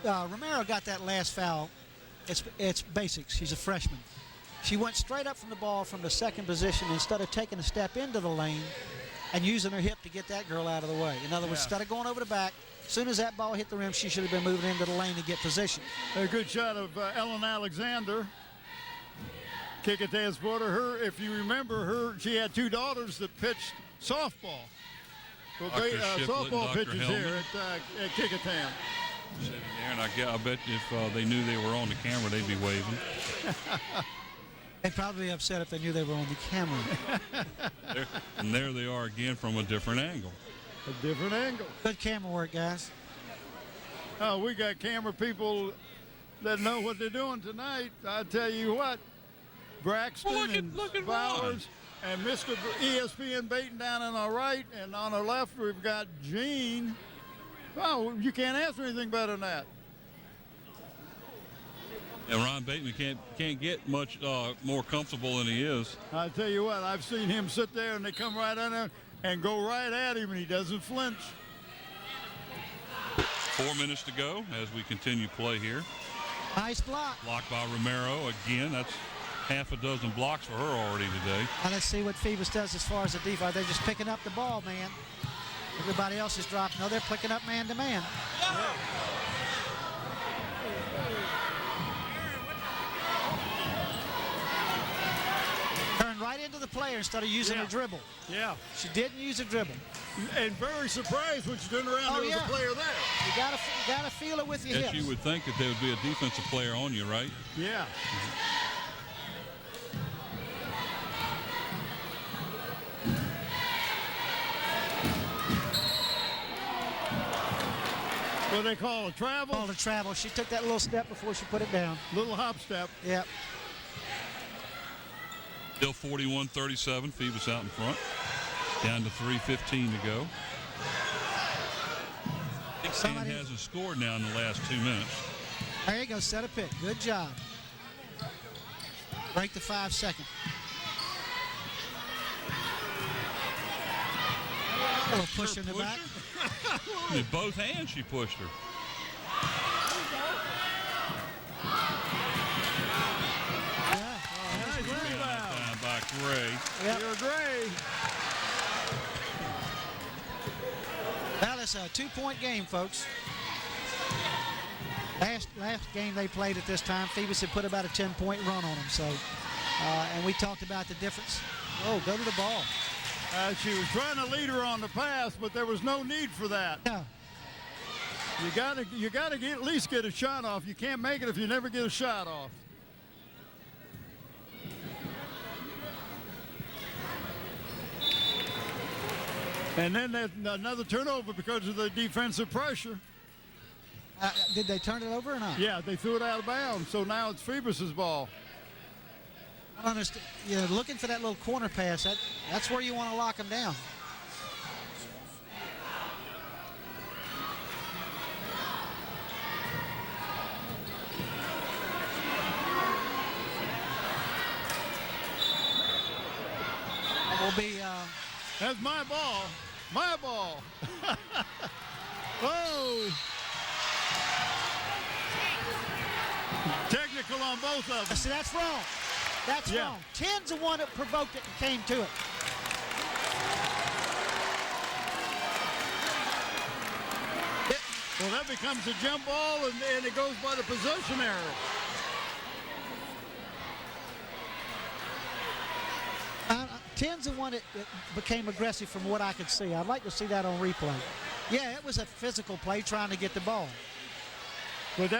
Romero got that last foul. It's basics. She's a freshman. She went straight up from the ball from the second position instead of taking a step into the lane and using her hip to get that girl out of the way. In other words, instead of going over the back, as soon as that ball hit the rim, she should have been moving into the lane to get position. A good shot of Ellen Alexander. Kecoughtan's daughter. If you remember she had 2 daughters that pitched softball. Well, softball pitchers here at Kecoughtan. Sitting there, and I bet if they knew they were on the camera, they'd be waving. They'd probably be upset if they knew they were on the camera. And there they are again from a different angle. A different angle. Good camera work, guys. Oh, we got camera people that know what they're doing tonight. I tell you what, Braxton look at Bowers and Mr. ESPN Baton down on our right, and on our left we've got Gene. Oh, you can't ask for anything better than that. And Ron Bateman can't get much more comfortable than he is. I tell you what, I've seen him sit there and they come right on there and go right at him, and he doesn't flinch. 4 minutes to go as we continue play here. Nice block. Blocked by Romero again. That's half a dozen blocks for her already today. Now let's see what Phoebus does as far as the defense. They're just picking up the ball, man. Everybody else is dropping. No, they're picking up man to man. Turn right into the player instead of using a dribble. Yeah. She didn't use a dribble. And very surprised when she turned around, there was a player there. You gotta feel it with your Yes, hips. you would think that there would be a defensive player on you, right? Yeah. What do they call a travel? Called a travel. She took that little step before she put it down. Little hop step. Yep. Still 41-37. Phoebus out in front. Down to 3:15 to go. Kecoughtan hasn't scored now in the last 2 minutes. There you go. Set a pick. Good job. Break the 5 second. A little push in the back. With both hands, she pushed her. Nice rebound. Time by Gray. Yep. You're Gray. Well, it's a 2-point game, folks. Last game they played at this time, Phoebus had put about a 10-point run on them. So, and we talked about the difference. Oh, go to the ball. She was trying to lead her on the pass, but there was no need for that. No. You gotta at least get a shot off. You can't make it if you never get a shot off. And then another turnover because of the defensive pressure. Did they turn it over or not? Yeah, they threw it out of bounds, so now it's Phoebus's ball. I don't understand. You're looking for that little corner pass. That's where you want to lock them down. Will be. That's my ball. My ball. Whoa. Technical on both of them. See, that's wrong. That's wrong. 10's the one that provoked it and came to it. Well, that becomes a jump ball, and it goes by the possession arrow. Ten's the one that became aggressive from what I could see. I'd like to see that on replay. Yeah, it was a physical play trying to get the ball. But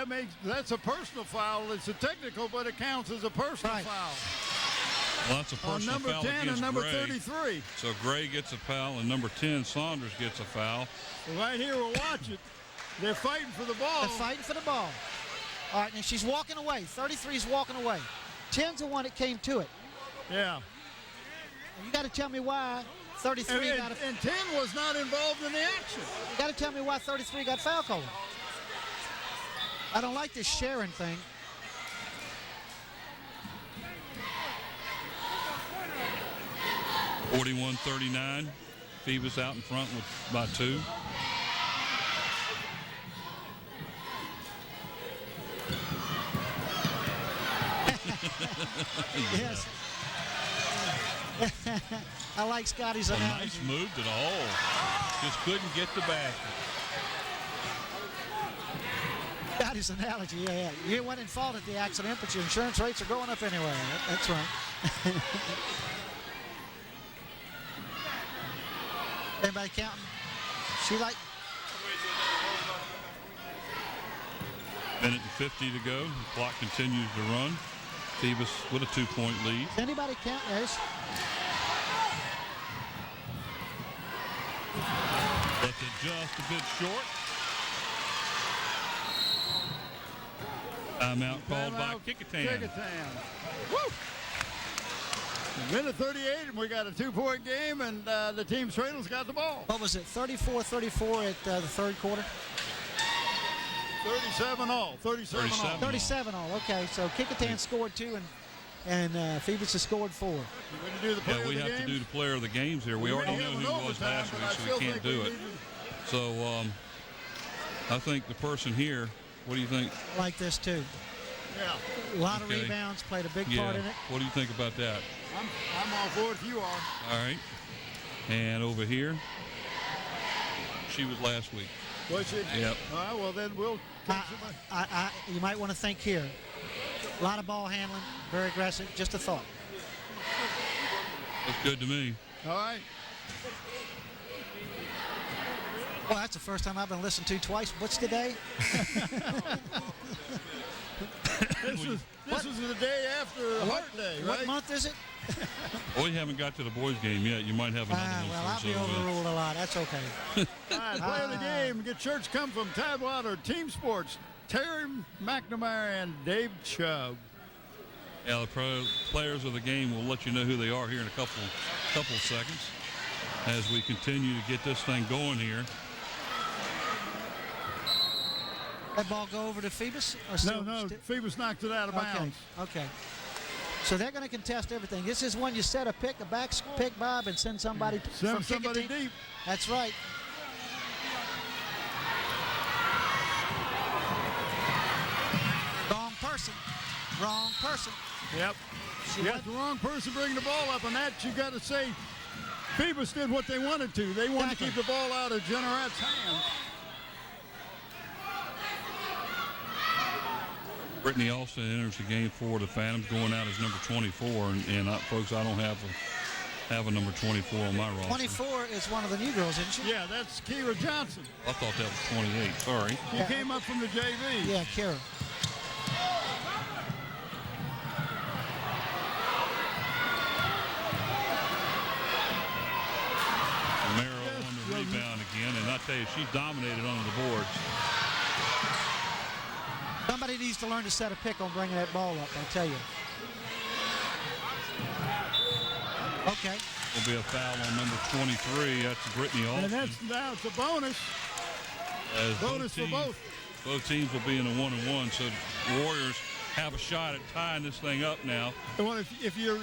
that's a personal foul. It's a technical, but it counts as a personal foul. Well, that's a personal number foul 10 against and number Gray. 33. So Gray gets a foul, and number 10, Saunders, gets a foul. Well, right here, we'll watch it. They're fighting for the ball. They're fighting for the ball. All right, and she's walking away. 33's walking away. 10's the one that came to it. Yeah. You got to tell me why 33 got a... And 10 was not involved in the action. You got to tell me why 33 got foul called. I don't like this sharing thing. (41-39). Phoebus out in front by 2. Yes. I like Scotty's A analogy. nice move to the hole. Just couldn't get the basket. Scotty's analogy, yeah. You went in fault at the accident, but your insurance rates are going up anyway. That's right. Anybody counting? She like... Minute and 50 to go. The clock continues to run. Phoebus with a 2-point lead. Anybody count? Yes. Left it just a bit short. Timeout called by Kecoughtan. Woo! Minute 38, and we got a 2-point game, and the team Straddle's got the ball. What was it, 34-34 at the third quarter? 37 all. 37 all. 37 all, okay. So Kecoughtan scored 2, and Phoebus has scored 4. We have to do the player of the games here. We already know who it was last week, so we can't do it. So I think the person here, what do you think? I like this too. Yeah. A lot of rebounds, played a big part in it. What do you think about that? I'm all for it if you are. All right. And over here, she was last week. Was she? Yep. All right, well then we'll... You might want to think here. A lot of ball handling, very aggressive, just a thought. That's good to me. All right. Well, that's the first time I've been listened to twice. What's today? This is the day after Heart Day, right? What month is it? Well, we haven't got to the boys' game yet. You might have another one. Well, I'll be overruled a lot. That's okay. All right, play of the game. Get shirts come from Tidewater Team Sports. Terry McNamara and Dave Chubb. Yeah, the players of the game will let you know who they are here in a couple seconds as we continue to get this thing going here. That ball go over to Phoebus? No, Phoebus knocked it out of bounds. Okay. So they're going to contest everything. This is when you set a pick, a back pick, Bob, and send somebody from somebody Kecoughtan. deep. That's right. Wrong person. Wrong person. Yep. You got the wrong person bringing the ball up, and that you got to say Phoebus did what they wanted to. They wanted to keep the ball out of Generat's hands. Brittany Alston enters the game for the Phantoms, going out as number 24. And folks, I don't have a number 24 on my roster. 24 is one of the new girls, isn't she? Yeah, that's Kira Johnson. I thought that was 28. Sorry. She came up from the JV. Yeah, Kira. Romero on the rebound again, and I tell you, she dominated on the boards. Somebody needs to learn to set a pick on bringing that ball up, I tell you. Okay. Will be a foul on number 23. That's Brittany Alston. And now it's a bonus. As Bonus for both. Both teams will be in a 1-and-1, so the Warriors have a shot at tying this thing up now. Well, if you're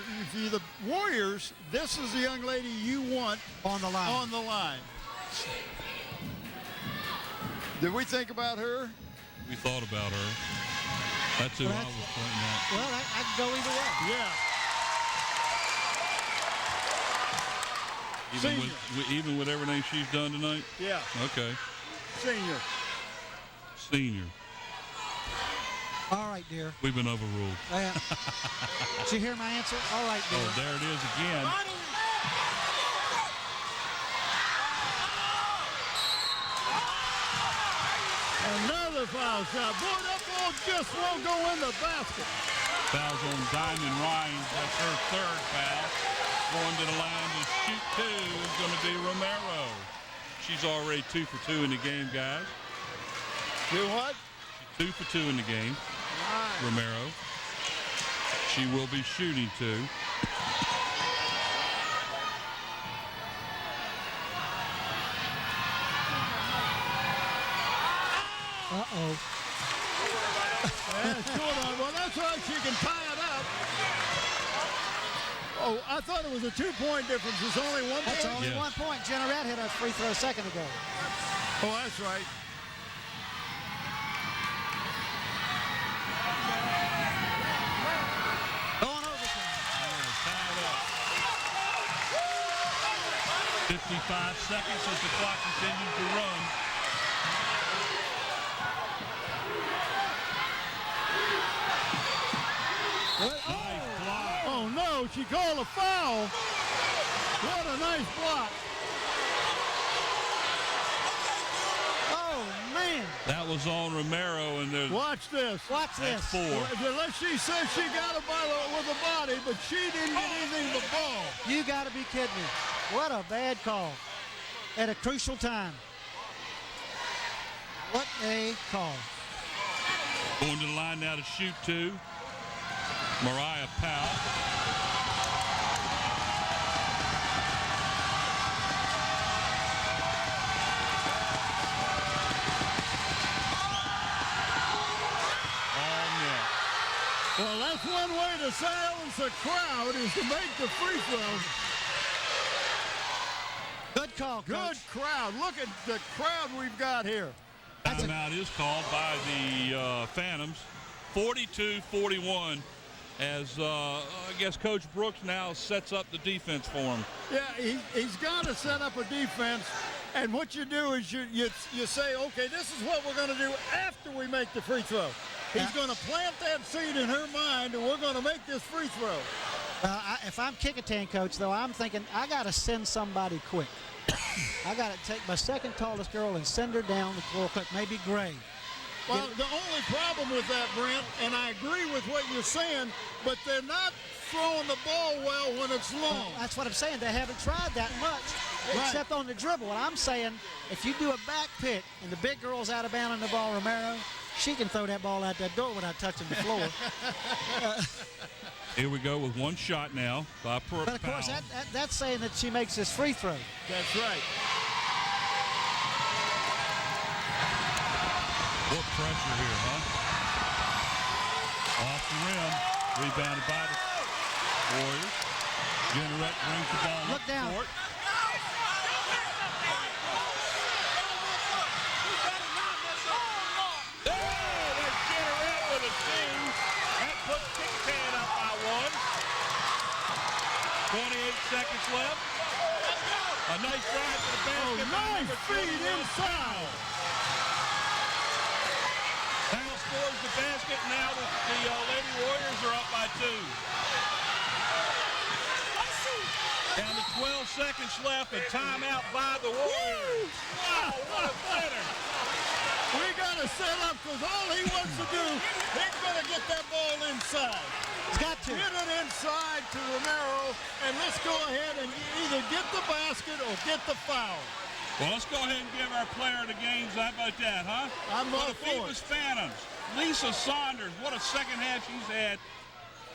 the Warriors, this is the young lady you want On the line. on the line. Did we think about her? We thought about her. That's who I was pointing at. Well, I can go either way. Yeah. Even with everything she's done tonight? Yeah. Okay. Senior. All right, dear. We've been overruled. Did you hear my answer? All right, dear. Oh, there it is again. Another foul shot. Boy, that ball just won't go in the basket. Fouls on Diamond Ryan. That's her third foul. Going to the line to shoot two is going to be Romero. She's already 2 for 2 in the game, guys. Do what? 2 for 2 in the game. Nice. Romero. She will be shooting two. Uh-oh. That's short on. Well, that's right. She can tie it up. Oh, I thought it was a 2-point difference. It's only 1 point. That's only Yes. 1 point. Jenna Red hit a free throw a second ago. Oh, that's right. Going overtime. Tied up. 55 seconds as the clock continues to run. Nice block. Oh, no. She called a foul. What a nice block. Oh, man. That was on Romero, and there's Watch this. Watch this. that's 4. Unless she says she got it with the body, but she didn't get anything but the ball. You got to be kidding me. What a bad call at a crucial time. What a call. Going to the line now to shoot two. Mariah Powell. Well, that's one way to silence a crowd is to make the free throw. Good call, Good Coach. crowd. Look at the crowd we've got here. Timeout is called by the Phantoms. 42-41 as I guess Coach Brooks now sets up the defense for him. Yeah, he's got to set up a defense. And what you do is you say, okay, this is what we're going to do after we make the free throw. He's going to plant that seed in her mind, and we're going to make this free throw. If I'm Kecoughtan coach, though, I'm thinking I got to send somebody quick. I got to take my second tallest girl and send her down the floor quick, maybe Gray. Well, the only problem with that, Brent, and I agree with what you're saying, but they're not throwing the ball well when it's long. That's what I'm saying. They haven't tried that much, except on the dribble. And I'm saying if you do a back pick and the big girl's out of bounds on the ball, Romero, she can throw that ball out that door without touching the floor. Here we go with one shot now by Powell. But, of course, that's saying that she makes this free throw. That's right. What pressure here, huh? Off the rim. Rebounded by the Warriors. Generette brings the ball Look up down. court. Oh, that's Generette with a two. That puts Kecoughtan up by 1. 28 seconds left. A nice drive to the basket. Nice feed inside. Powell scores the basket. Now the Lady Warriors are up by 2. Down to 12 seconds left and timeout by the Warriors. Wow, what a winner. We got to set up because all he wants to do, he's going to get that ball inside. He's got to. Get it inside to Romero, and let's go ahead and either get the basket or get the foul. Well, let's go ahead and give our player of the games. How about that, huh? I'm For all the for it. Phoebus Phantoms, Lisa Saunders, what a second half she's had.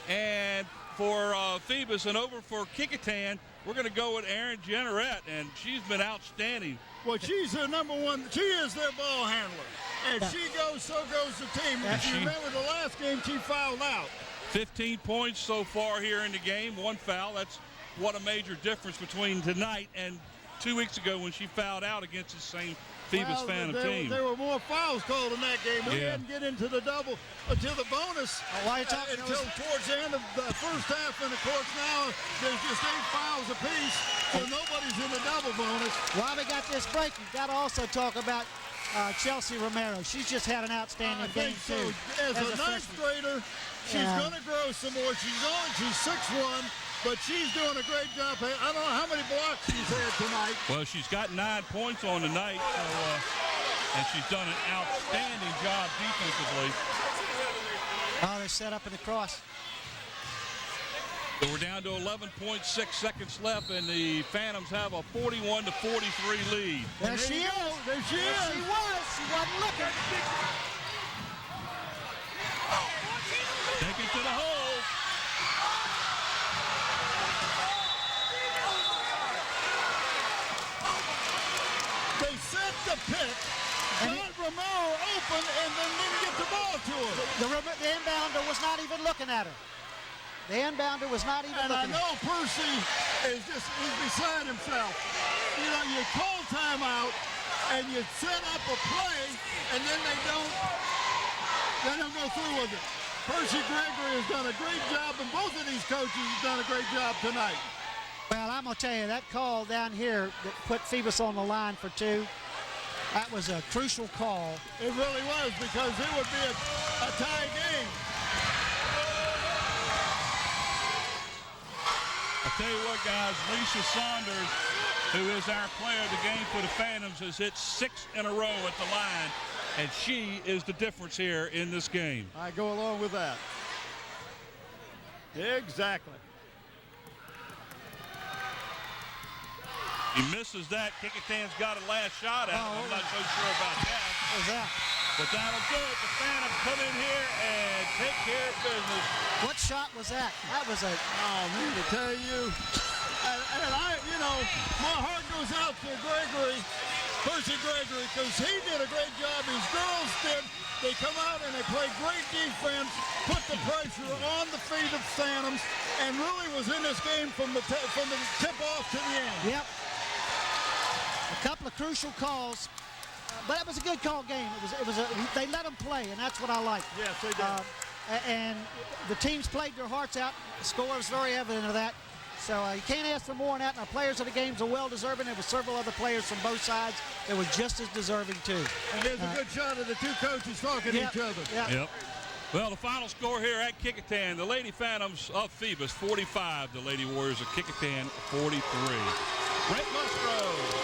And for Phoebus, and over for Kecoughtan, we're going to go with Erin Jenneret, and she's been outstanding. Well, she's their number one. She is their ball handler. As she goes, so goes the team. If you remember the last game, she fouled out. 15 points so far here in the game, 1 foul. That's what a major difference between tonight and 2 weeks ago when she fouled out against the same Phoebus Phantom team. There were more fouls called in that game. We didn't get into the double until the bonus. Why are you talking until towards the end of the first half, and of course now there's just 8 fouls apiece, so nobody's in the double bonus. While we got this break, you've got to also talk about Chelsea Romero. She's just had an outstanding game so. too. As a ninth grader, she's going to grow some more. She's 6'1", but she's doing a great job. I don't know how many blocks she's had tonight. Well, she's got 9 points on the night, so, and she's done an outstanding job defensively. Oh, they're set up in the cross. So we're down to 11.6 seconds left, and the Phantoms have a 41-43 lead. There she is. There she There is. she was. She wasn't looking. Take it to the hole. They set the pick, got Romero open, and then didn't get the ball to her. The inbounder was not even looking at her. The inbounder was not even And I looking at her. know Percy is beside himself. You know, you call timeout, and you set up a play, and then they don't go through with it. Percy Gregory has done a great job, and both of these coaches have done a great job tonight. Well, I'm going to tell you, that call down here that put Phoebus on the line for 2, that was a crucial call. It really was, because it would be a tie game. I tell you what, guys, Lisa Saunders, who is our player of the game for the Phantoms, has hit 6 in a row at the line, and she is the difference here in this game. I go along with that. Exactly. He misses that. Kecoughtan's got a last shot at it. I'm not so sure about that. What was that? But that'll do it. The Phantoms come in here and take care of business. What shot was that? That was a... Oh, man, to tell you. And I, you know, my heart goes out to Gregory, Percy Gregory, because he did a great job. His girls did. They come out and they play great defense, put the pressure on the feet of Phantoms, and really was in this game from the tip-off to the end. Yep. A couple of crucial calls, but it was a good call game. They let them play, and that's what I like. Yes, they did. And the teams played their hearts out. The score is very evident of that. So you can't ask for more than that. And our players of the games are well deserving. There were several other players from both sides that were just as deserving too. And there's a good shot of the 2 coaches talking to each other. Yep. Well, the final score here at Kecoughtan, the Lady Phantoms of Phoebus 45, the Lady Warriors of Kecoughtan 43. Brent Musgrove.